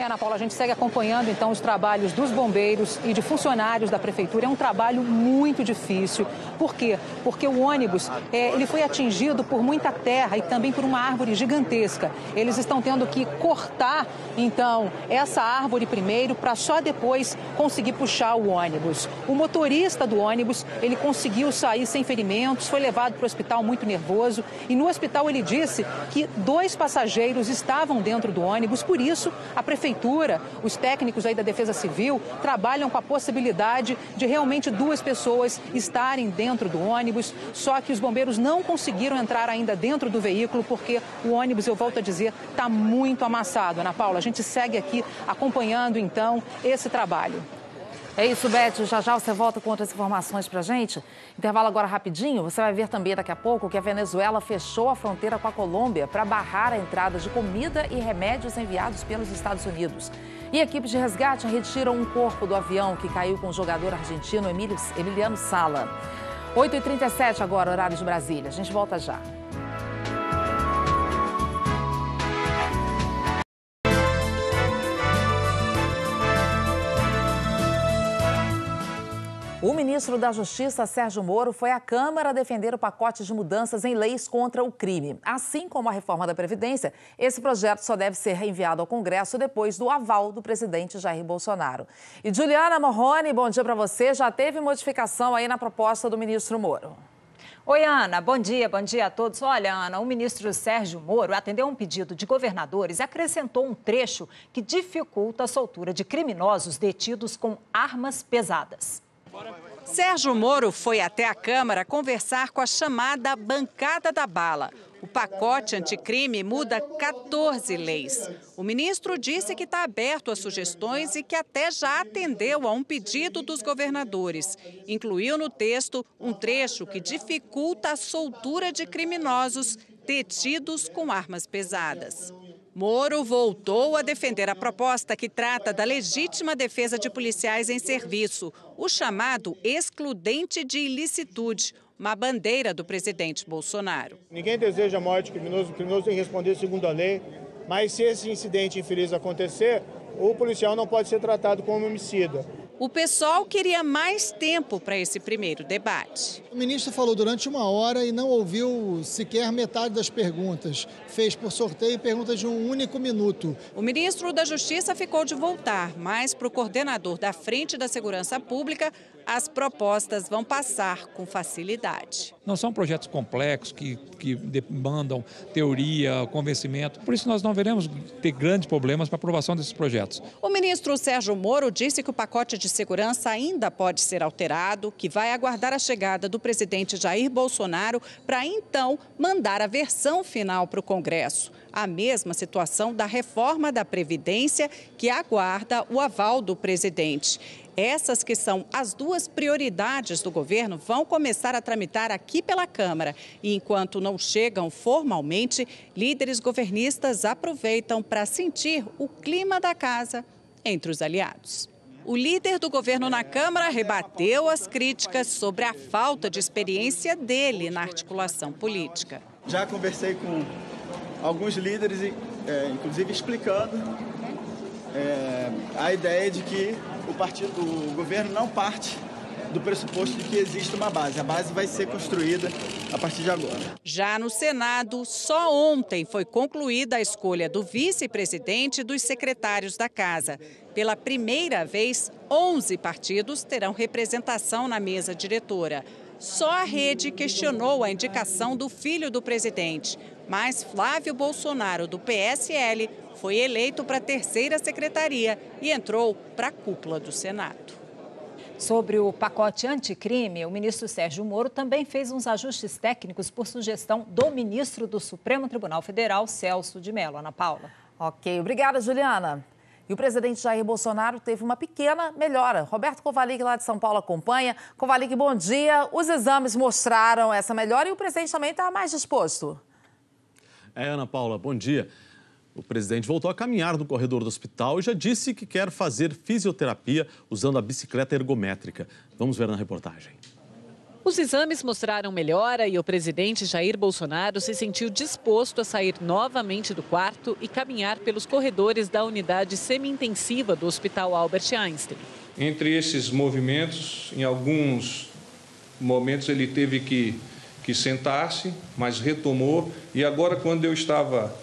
Ana Paula, a gente segue acompanhando, então, os trabalhos dos bombeiros e de funcionários da Prefeitura. É um trabalho muito difícil, porque porque o ônibus ele foi atingido por muita terra e também por uma árvore gigantesca. Eles estão tendo que cortar, então, essa árvore primeiro para só depois conseguir puxar o ônibus. O motorista do ônibus, ele conseguiu sair sem ferimentos, foi levado para o hospital muito nervoso e no hospital ele disse que 2 passageiros estavam dentro do ônibus, por isso a prefeitura, os técnicos aí da Defesa Civil trabalham com a possibilidade de realmente 2 pessoas estarem dentro do ônibus, só que os bombeiros não conseguiram entrar ainda dentro do veículo porque o ônibus, eu volto a dizer, está muito amassado. Ana Paula, a gente segue aqui acompanhando então esse trabalho. É isso, Beth. Já já você volta com outras informações pra gente. Intervalo agora rapidinho. Você vai ver também daqui a pouco que a Venezuela fechou a fronteira com a Colômbia para barrar a entrada de comida e remédios enviados pelos Estados Unidos. E equipes de resgate retiram um corpo do avião que caiu com o jogador argentino Emiliano Sala. 8h37 agora, horário de Brasília. A gente volta já. O ministro da Justiça, Sérgio Moro, foi à Câmara defender o pacote de mudanças em leis contra o crime. Assim como a reforma da Previdência, esse projeto só deve ser reenviado ao Congresso depois do aval do presidente Jair Bolsonaro. E Juliana Morrone, bom dia para você. Já teve modificação aí na proposta do ministro Moro? Oi, Ana. Bom dia a todos. Olha, Ana, o ministro Sérgio Moro atendeu um pedido de governadores e acrescentou um trecho que dificulta a soltura de criminosos detidos com armas pesadas. Sérgio Moro foi até a Câmara conversar com a chamada Bancada da Bala. O pacote anticrime muda 14 leis. O ministro disse que está aberto a sugestões e que até já atendeu a um pedido dos governadores. Incluiu no texto um trecho que dificulta a soltura de criminosos detidos com armas pesadas. Moro voltou a defender a proposta que trata da legítima defesa de policiais em serviço, o chamado excludente de ilicitude, uma bandeira do presidente Bolsonaro. Ninguém deseja a morte de criminoso, o criminoso tem que responder segundo a lei, mas se esse incidente infeliz acontecer, o policial não pode ser tratado como homicida. O PSOL queria mais tempo para esse primeiro debate. O ministro falou durante 1 hora e não ouviu sequer metade das perguntas. Fez por sorteio perguntas de 1 único minuto. O ministro da Justiça ficou de voltar, mas para o coordenador da Frente da Segurança Pública, as propostas vão passar com facilidade. Não são projetos complexos que demandam teoria, convencimento. Por isso nós não veremos ter grandes problemas para a aprovação desses projetos. O ministro Sérgio Moro disse que o pacote de segurança ainda pode ser alterado, que vai aguardar a chegada do presidente Jair Bolsonaro para então mandar a versão final para o Congresso. A mesma situação da reforma da Previdência, que aguarda o aval do presidente. Essas que são as 2 prioridades do governo vão começar a tramitar aqui pela Câmara. E enquanto não chegam formalmente, líderes governistas aproveitam para sentir o clima da casa entre os aliados. O líder do governo na Câmara rebateu as críticas sobre a falta de experiência dele na articulação política. Já conversei com alguns líderes, inclusive explicando a ideia de que o governo não parte do pressuposto de que existe uma base. A base vai ser construída a partir de agora. Já no Senado, só ontem foi concluída a escolha do vice-presidente e dos secretários da Casa. Pela primeira vez, 11 partidos terão representação na mesa diretora. Só a Rede questionou a indicação do filho do presidente, mas Flávio Bolsonaro, do PSL, foi eleito para a 3ª secretaria e entrou para a cúpula do Senado. Sobre o pacote anticrime, o ministro Sérgio Moro também fez uns ajustes técnicos por sugestão do ministro do Supremo Tribunal Federal, Celso de Mello. Ana Paula. Ok, obrigada, Juliana. E o presidente Jair Bolsonaro teve uma pequena melhora. Roberto Kovalik, lá de São Paulo, acompanha. Kovalik, bom dia. Os exames mostraram essa melhora e o presidente também está mais disposto. Ana Paula, bom dia. O presidente voltou a caminhar no corredor do hospital e já disse que quer fazer fisioterapia usando a bicicleta ergométrica. Vamos ver na reportagem. Os exames mostraram melhora e o presidente Jair Bolsonaro se sentiu disposto a sair novamente do quarto e caminhar pelos corredores da unidade semi-intensiva do Hospital Albert Einstein. Entre esses movimentos, em alguns momentos ele teve que sentar-se, mas retomou. E agora, quando eu estava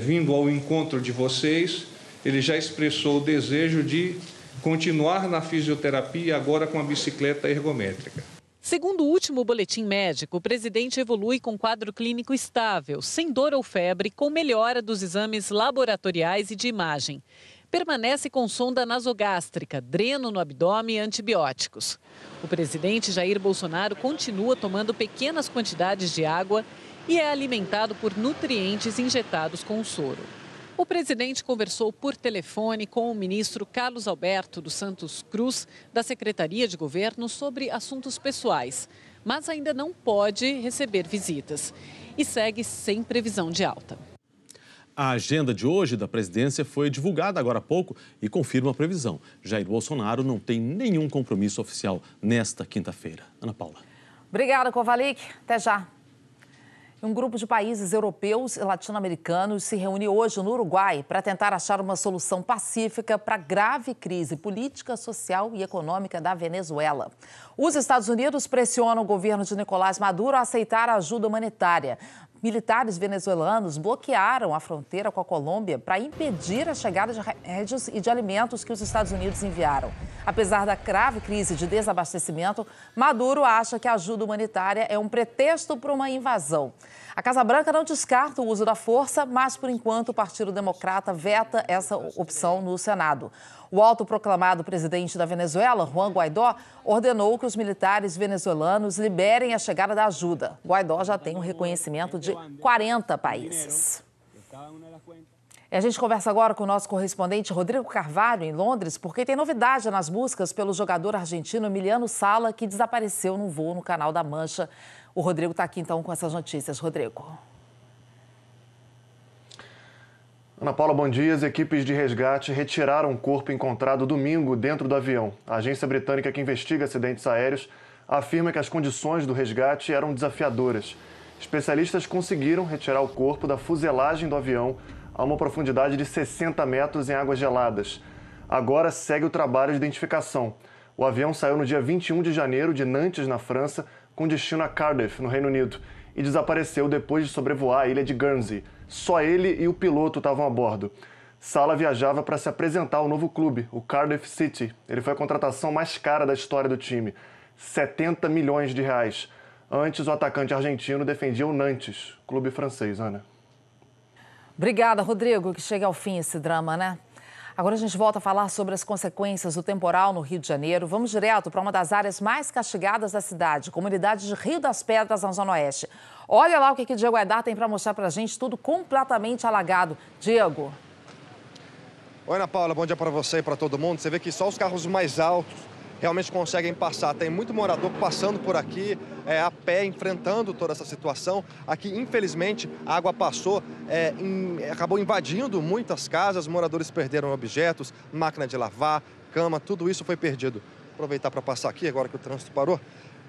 vindo ao encontro de vocês, ele já expressou o desejo de continuar na fisioterapia, agora com a bicicleta ergométrica. Segundo o último boletim médico, o presidente evolui com quadro clínico estável, sem dor ou febre, com melhora dos exames laboratoriais e de imagem. Permanece com sonda nasogástrica, dreno no abdômen e antibióticos. O presidente Jair Bolsonaro continua tomando pequenas quantidades de água e é alimentado por nutrientes injetados com o soro. O presidente conversou por telefone com o ministro Carlos Alberto dos Santos Cruz, da Secretaria de Governo, sobre assuntos pessoais, mas ainda não pode receber visitas e segue sem previsão de alta. A agenda de hoje da presidência foi divulgada agora há pouco e confirma a previsão. Jair Bolsonaro não tem nenhum compromisso oficial nesta quinta-feira. Ana Paula. Obrigada, Kovalik. Até já. Um grupo de países europeus e latino-americanos se reúne hoje no Uruguai para tentar achar uma solução pacífica para a grave crise política, social e econômica da Venezuela. Os Estados Unidos pressionam o governo de Nicolás Maduro a aceitar a ajuda humanitária. Militares venezuelanos bloquearam a fronteira com a Colômbia para impedir a chegada de remédios e de alimentos que os Estados Unidos enviaram. Apesar da grave crise de desabastecimento, Maduro acha que a ajuda humanitária é um pretexto para uma invasão. A Casa Branca não descarta o uso da força, mas, por enquanto, o Partido Democrata veta essa opção no Senado. O autoproclamado presidente da Venezuela, Juan Guaidó, ordenou que os militares venezuelanos liberem a chegada da ajuda. Guaidó já tem um reconhecimento de 40 países. E a gente conversa agora com o nosso correspondente Rodrigo Carvalho, em Londres, porque tem novidade nas buscas pelo jogador argentino Emiliano Sala, que desapareceu num voo no Canal da Mancha. O Rodrigo está aqui, então, com essas notícias. Rodrigo. Ana Paula, bom dia. As equipes de resgate retiraram o corpo encontrado domingo dentro do avião. A agência britânica que investiga acidentes aéreos afirma que as condições do resgate eram desafiadoras. Especialistas conseguiram retirar o corpo da fuselagem do avião a uma profundidade de 60 metros em águas geladas. Agora segue o trabalho de identificação. O avião saiu no dia 21 de janeiro de Nantes, na França, com destino a Cardiff, no Reino Unido, e desapareceu depois de sobrevoar a ilha de Guernsey. Só ele e o piloto estavam a bordo. Sala viajava para se apresentar ao novo clube, o Cardiff City. Ele foi a contratação mais cara da história do time, 70 milhões de reais. Antes, o atacante argentino defendia o Nantes, clube francês, Ana. Obrigada, Rodrigo, que chega ao fim esse drama, né? Agora a gente volta a falar sobre as consequências do temporal no Rio de Janeiro. Vamos direto para uma das áreas mais castigadas da cidade, comunidade de Rio das Pedras, na Zona Oeste. Olha lá o que o Diego Aidar tem para mostrar para a gente, tudo completamente alagado. Diego. Oi, Ana Paula, bom dia para você e para todo mundo. Você vê que só os carros mais altos realmente conseguem passar. Tem muito morador passando por aqui a pé, enfrentando toda essa situação. Aqui, infelizmente, a água passou, acabou invadindo muitas casas, moradores perderam objetos, máquina de lavar, cama, tudo isso foi perdido. Vou aproveitar para passar aqui, agora que o trânsito parou.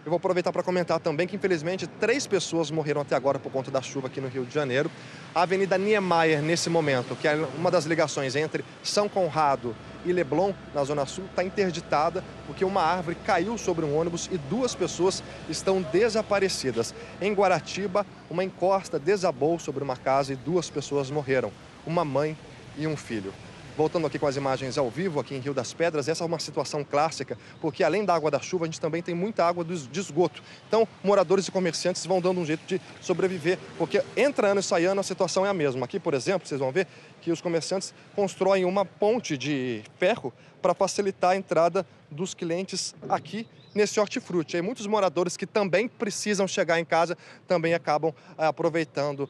Eu vou aproveitar para comentar também que, infelizmente, 3 pessoas morreram até agora por conta da chuva aqui no Rio de Janeiro. A Avenida Niemeyer, nesse momento, que é uma das ligações entre São Conrado e Leblon, na Zona Sul, está interditada porque uma árvore caiu sobre um ônibus e 2 pessoas estão desaparecidas. Em Guaratiba, uma encosta desabou sobre uma casa e 2 pessoas morreram, uma mãe e um filho. Voltando aqui com as imagens ao vivo, aqui em Rio das Pedras, essa é uma situação clássica, porque além da água da chuva, a gente também tem muita água de esgoto. Então, moradores e comerciantes vão dando um jeito de sobreviver, porque entra ano e sai ano, a situação é a mesma. Aqui, por exemplo, vocês vão ver que os comerciantes constroem uma ponte de ferro para facilitar a entrada dos clientes aqui nesse hortifruti. E muitos moradores que também precisam chegar em casa também acabam aproveitando.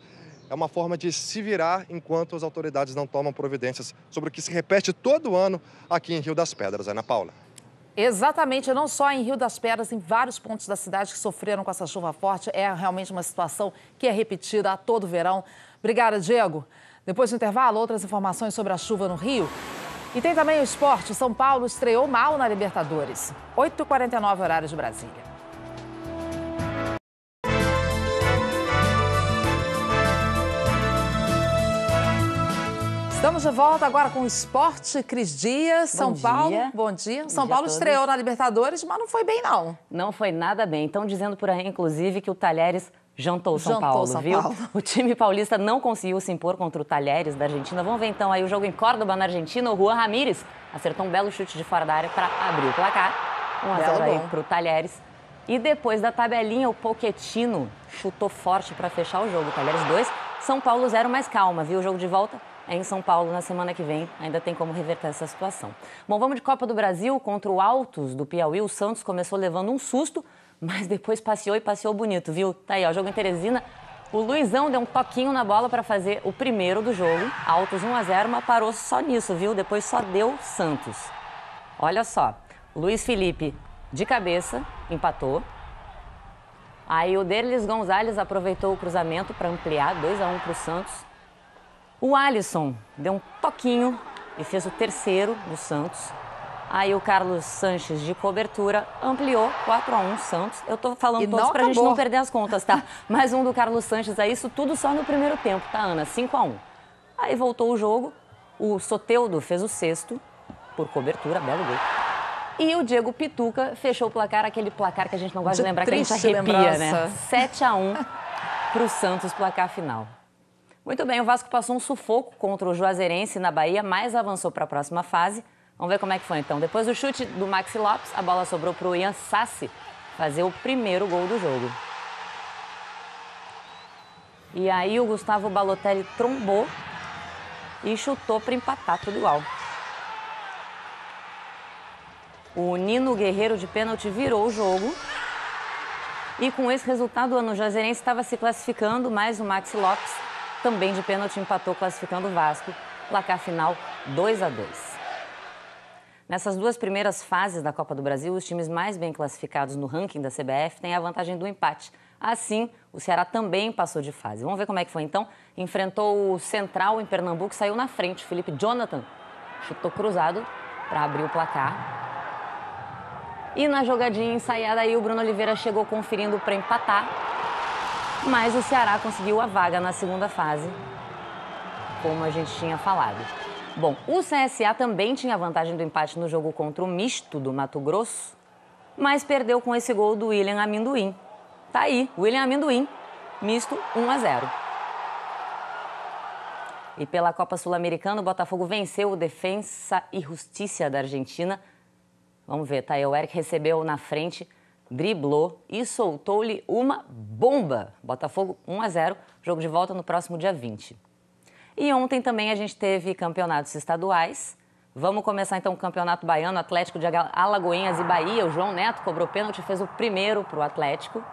É uma forma de se virar enquanto as autoridades não tomam providências sobre o que se repete todo ano aqui em Rio das Pedras. Ana Paula. Exatamente, não só em Rio das Pedras, em vários pontos da cidade que sofreram com essa chuva forte. É realmente uma situação que é repetida a todo verão. Obrigada, Diego. Depois do intervalo, outras informações sobre a chuva no Rio. E tem também o esporte. São Paulo estreou mal na Libertadores. 8h49, horário de Brasília. Estamos de volta agora com o esporte. Cris Dias, São Paulo. Bom dia. São Paulo estreou na Libertadores, mas não foi bem, não. Não foi nada bem. Estão dizendo por aí, inclusive, que o Talheres jantou São Paulo, viu? O time paulista não conseguiu se impor contra o Talheres da Argentina. Vamos ver então aí o jogo em Córdoba, na Argentina. O Juan Ramírez acertou um belo chute de fora da área para abrir o placar. 1-0 aí para o Talheres. E depois da tabelinha, o Pochettino chutou forte para fechar o jogo. Talheres 2, São Paulo 0, mas calma, viu? O jogo de volta é em São Paulo na semana que vem. Ainda tem como reverter essa situação. Bom, vamos de Copa do Brasil contra o Altos do Piauí. O Santos começou levando um susto, mas depois passeou e passeou bonito, viu? Tá aí, ó, jogo em Teresina. O Luizão deu um toquinho na bola para fazer o primeiro do jogo. Altos 1-0, mas parou só nisso, viu? Depois só deu Santos. Olha só, Luiz Felipe de cabeça empatou. Aí o Derlis Gonzalez aproveitou o cruzamento para ampliar 2-1 para o Santos. O Alisson deu um toquinho e fez o terceiro do Santos. Aí o Carlos Sanches de cobertura ampliou 4-1 Santos. Eu tô falando todos pra gente não perder as contas, tá? Mais um do Carlos Sanches aí, isso tudo só no primeiro tempo, tá, Ana? 5-1. Aí voltou o jogo, o Soteldo fez o sexto por cobertura, belo gol. E o Diego Pituca fechou o placar, aquele placar que a gente não gosta de lembrar, que a gente arrepia, né? 7-1 pro Santos, placar final. Muito bem, o Vasco passou um sufoco contra o Juazeirense na Bahia, mas avançou para a próxima fase. Vamos ver como é que foi, então. Depois do chute do Maxi Lopes, a bola sobrou para o Ian Sassi fazer o primeiro gol do jogo. E aí o Gustavo Balotelli trombou e chutou para empatar, tudo igual. O Nino Guerreiro de pênalti virou o jogo. E com esse resultado, o Juazeirense estava se classificando, mas o Maxi Lopes também de pênalti empatou, classificando o Vasco. Placar final 2-2. Nessas duas primeiras fases da Copa do Brasil, os times mais bem classificados no ranking da CBF têm a vantagem do empate. Assim, o Ceará também passou de fase. Vamos ver como é que foi então. Enfrentou o Central em Pernambuco, saiu na frente. Felipe Jonathan chutou cruzado para abrir o placar. E na jogadinha ensaiada aí, o Bruno Oliveira chegou conferindo para empatar. Mas o Ceará conseguiu a vaga na segunda fase, como a gente tinha falado. Bom, o CSA também tinha vantagem do empate no jogo contra o Misto do Mato Grosso, mas perdeu com esse gol do William Amendoim. Tá aí, William Amendoim, Misto 1-0. E pela Copa Sul-Americana, o Botafogo venceu o Defensa e Justiça da Argentina. Vamos ver, tá aí, o Eric recebeu na frente, driblou e soltou-lhe uma bomba. Botafogo 1-0, jogo de volta no próximo dia 20. E ontem também a gente teve campeonatos estaduais. Vamos começar então o Campeonato Baiano, Atlético de Alagoinhas e Bahia. O João Neto cobrou pênalti e fez o primeiro para o Atlético.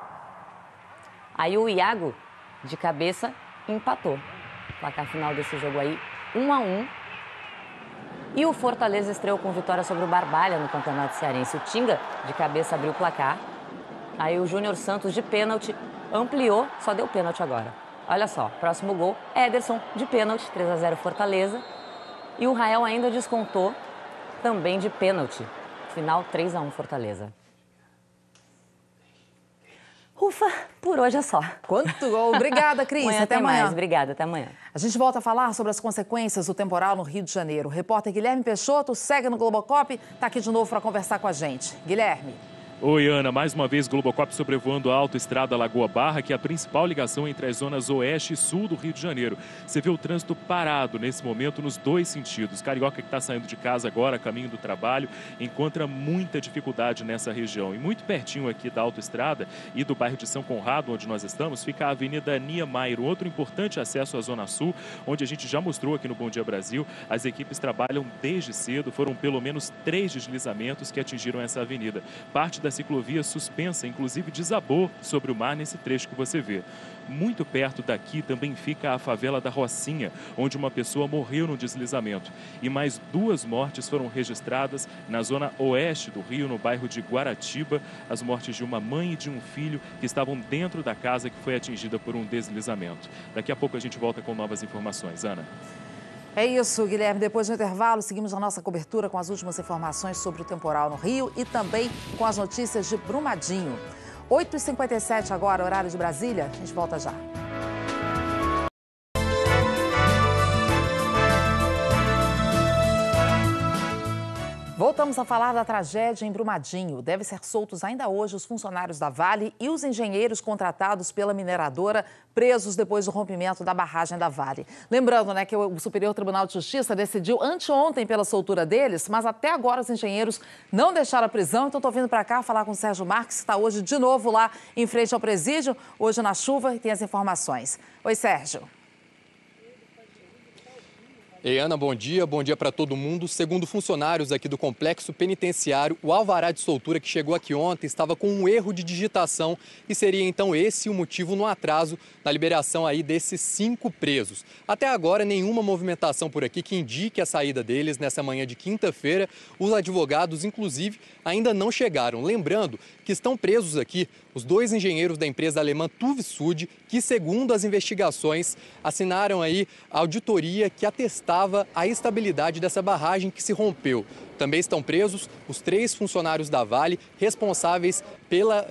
Aí o Iago, de cabeça, empatou. Placar final desse jogo aí, 1-1. E o Fortaleza estreou com vitória sobre o Barbalha no Campeonato Cearense. O Tinga, de cabeça, abriu o placar. Aí o Júnior Santos, de pênalti, ampliou, só deu pênalti agora. Olha só, próximo gol, Ederson, de pênalti, 3-0 Fortaleza. E o Rael ainda descontou, também de pênalti. Final, 3-1 Fortaleza. Ufa, por hoje é só. Quanto gol. Obrigada, Cris. Até amanhã. Mais. Obrigada, até amanhã. A gente volta a falar sobre as consequências do temporal no Rio de Janeiro. O repórter Guilherme Peixoto segue no Globocop, está aqui de novo para conversar com a gente. Guilherme. Oi, Ana. Mais uma vez, Globocop sobrevoando a autoestrada Lagoa Barra, que é a principal ligação entre as zonas oeste e sul do Rio de Janeiro. Você vê o trânsito parado nesse momento nos dois sentidos. Carioca que está saindo de casa agora, caminho do trabalho, encontra muita dificuldade nessa região. E muito pertinho aqui da autoestrada e do bairro de São Conrado, onde nós estamos, fica a Avenida Niemeyer, outro importante acesso à Zona Sul, onde a gente já mostrou aqui no Bom Dia Brasil. As equipes trabalham desde cedo, foram pelo menos 3 deslizamentos que atingiram essa avenida. Parte da ciclovia suspensa, inclusive desabou sobre o mar nesse trecho que você vê. Muito perto daqui também fica a favela da Rocinha, onde uma pessoa morreu no deslizamento. E mais 2 mortes foram registradas na zona oeste do Rio, no bairro de Guaratiba. As mortes de uma mãe e de um filho que estavam dentro da casa que foi atingida por um deslizamento. Daqui a pouco a gente volta com novas informações. Ana. É isso, Guilherme. Depois do intervalo, seguimos a nossa cobertura com as últimas informações sobre o temporal no Rio e também com as notícias de Brumadinho. 8h57 agora, horário de Brasília. A gente volta já. Voltamos a falar da tragédia em Brumadinho. Devem ser soltos ainda hoje os funcionários da Vale e os engenheiros contratados pela mineradora, presos depois do rompimento da barragem da Vale. Lembrando, que o Superior Tribunal de Justiça decidiu anteontem pela soltura deles, mas até agora os engenheiros não deixaram a prisão. Então estou vindo para cá falar com o Sérgio Marques, que está hoje de novo lá em frente ao presídio, hoje na chuva, e tem as informações. Oi, Sérgio. Ei, Ana, bom dia para todo mundo. Segundo funcionários aqui do complexo penitenciário, o alvará de soltura que chegou aqui ontem estava com um erro de digitação e seria então esse o motivo no atraso na liberação aí desses 5 presos. Até agora, nenhuma movimentação por aqui que indique a saída deles nessa manhã de quinta-feira. Os advogados, inclusive, ainda não chegaram. Lembrando que estão presos aqui os 2 engenheiros da empresa alemã TÜV Süd, que, segundo as investigações, assinaram aí a auditoria que atestava a estabilidade dessa barragem que se rompeu. Também estão presos os 3 funcionários da Vale responsáveis pela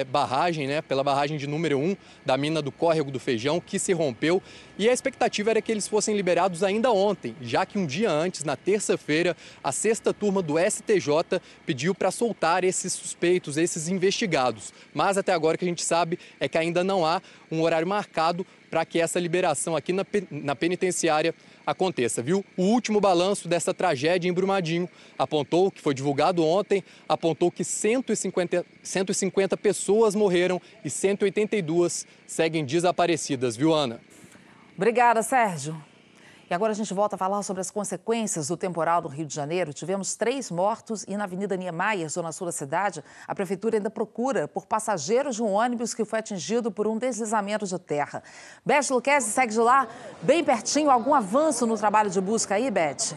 barragem, pela barragem de número 1 da mina do Córrego do Feijão, que se rompeu. E a expectativa era que eles fossem liberados ainda ontem, já que um dia antes, na terça-feira, a 6ª turma do STJ pediu para soltar esses suspeitos, esses investigados. Mas até agora o que a gente sabe é que ainda não há um horário marcado para que essa liberação aqui na penitenciária aconteça, viu? O último balanço dessa tragédia em Brumadinho apontou, que foi divulgado ontem, apontou que 150 pessoas morreram e 182 seguem desaparecidas, viu, Ana? Obrigada, Sérgio. E agora a gente volta a falar sobre as consequências do temporal do Rio de Janeiro. Tivemos 3 mortos e na Avenida Niemeyer, zona sul da cidade, a prefeitura ainda procura por passageiros de um ônibus que foi atingido por um deslizamento de terra. Beth Luquezzi segue de lá, bem pertinho. Algum avanço no trabalho de busca aí, Beth?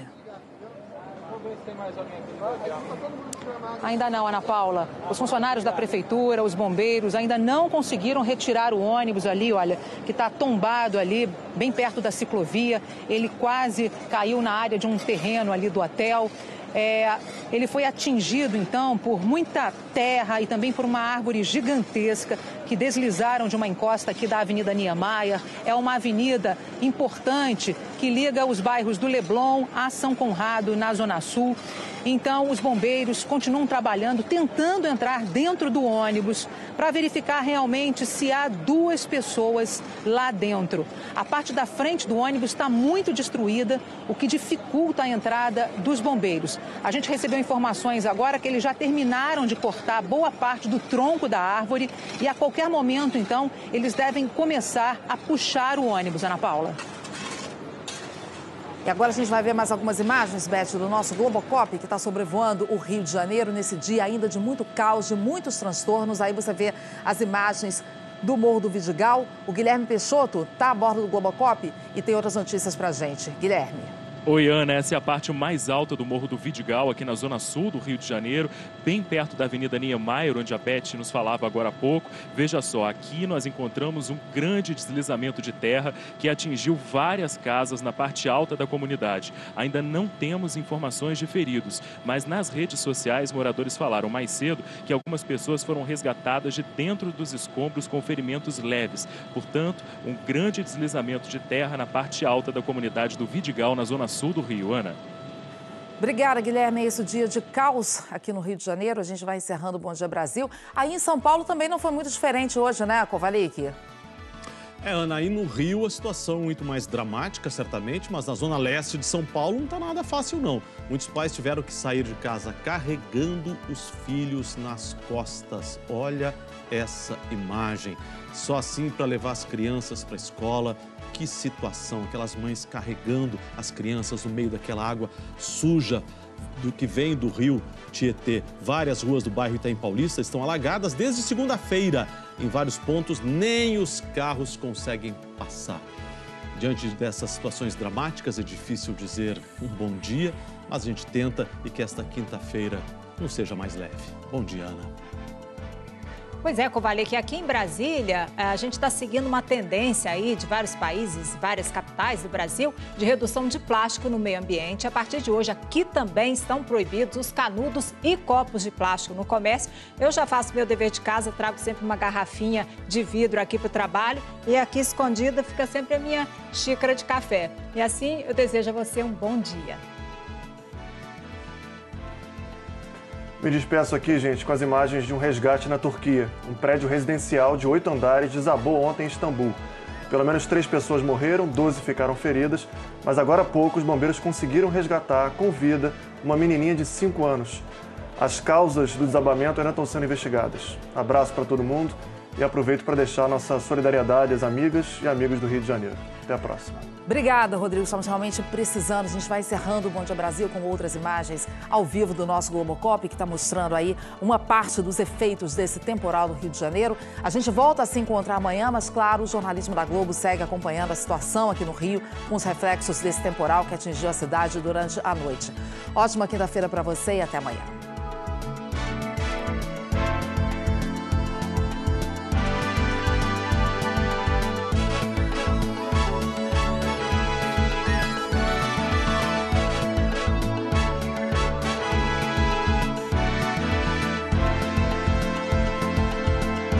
Ainda não, Ana Paula. Os funcionários da prefeitura, os bombeiros, ainda não conseguiram retirar o ônibus ali, olha, que está tombado ali, bem perto da ciclovia. Ele quase caiu na área de um terreno ali do hotel. Ele foi atingido, então, por muita terra e também por uma árvore gigantesca que deslizaram de uma encosta aqui da Avenida Niemeyer. É uma avenida importante que liga os bairros do Leblon a São Conrado, na Zona Sul. Então, os bombeiros continuam trabalhando, tentando entrar dentro do ônibus para verificar realmente se há 2 pessoas lá dentro. A parte da frente do ônibus está muito destruída, o que dificulta a entrada dos bombeiros. A gente recebeu informações agora que eles já terminaram de cortar boa parte do tronco da árvore e a qualquer momento, então, eles devem começar a puxar o ônibus, Ana Paula. E agora a gente vai ver mais algumas imagens, Beth, do nosso Globocop, que está sobrevoando o Rio de Janeiro nesse dia ainda de muito caos, de muitos transtornos. Aí você vê as imagens do Morro do Vidigal. O Guilherme Peixoto está a bordo do Globocop e tem outras notícias para a gente. Guilherme. Oi, Ana, essa é a parte mais alta do Morro do Vidigal, aqui na zona sul do Rio de Janeiro, bem perto da Avenida Niemeyer, onde a Beth nos falava agora há pouco. Veja só, aqui nós encontramos um grande deslizamento de terra que atingiu várias casas na parte alta da comunidade. Ainda não temos informações de feridos, mas nas redes sociais, moradores falaram mais cedo que algumas pessoas foram resgatadas de dentro dos escombros com ferimentos leves. Portanto, um grande deslizamento de terra na parte alta da comunidade do Vidigal, na zona sul do Rio, Ana. Obrigada, Guilherme. Esse dia de caos aqui no Rio de Janeiro. A gente vai encerrando o Bom Dia Brasil. Aí em São Paulo também não foi muito diferente hoje, né, Kovalik? Ana, aí no Rio a situação muito mais dramática, certamente, mas na zona leste de São Paulo não está nada fácil, não. Muitos pais tiveram que sair de casa carregando os filhos nas costas. Olha essa imagem. Só assim para levar as crianças para a escola. Que situação, aquelas mães carregando as crianças no meio daquela água suja do que vem do rio Tietê. Várias ruas do bairro Itaim Paulista estão alagadas desde segunda-feira. Em vários pontos, nem os carros conseguem passar. Diante dessas situações dramáticas, é difícil dizer um bom dia, mas a gente tenta e que esta quinta-feira não seja mais leve. Bom dia, Ana. Pois é, Kovalik, aqui em Brasília, a gente está seguindo uma tendência aí de vários países, várias capitais do Brasil, de redução de plástico no meio ambiente. A partir de hoje, aqui também estão proibidos os canudos e copos de plástico no comércio. Eu já faço meu dever de casa, trago sempre uma garrafinha de vidro aqui para o trabalho e aqui escondida fica sempre a minha xícara de café. E assim, eu desejo a você um bom dia. Me despeço aqui, gente, com as imagens de um resgate na Turquia. Um prédio residencial de 8 andares desabou ontem em Istambul. Pelo menos 3 pessoas morreram, 12 ficaram feridas, mas agora há pouco os bombeiros conseguiram resgatar com vida uma menininha de 5 anos. As causas do desabamento ainda estão sendo investigadas. Abraço para todo mundo e aproveito para deixar nossa solidariedade às amigas e amigos do Rio de Janeiro. Até a próxima. Obrigada, Rodrigo. Estamos realmente precisando. A gente vai encerrando o Bom Dia Brasil com outras imagens ao vivo do nosso Globocop, que está mostrando aí uma parte dos efeitos desse temporal do Rio de Janeiro. A gente volta a se encontrar amanhã, mas, claro, o jornalismo da Globo segue acompanhando a situação aqui no Rio, com os reflexos desse temporal que atingiu a cidade durante a noite. Ótima quinta-feira para você e até amanhã.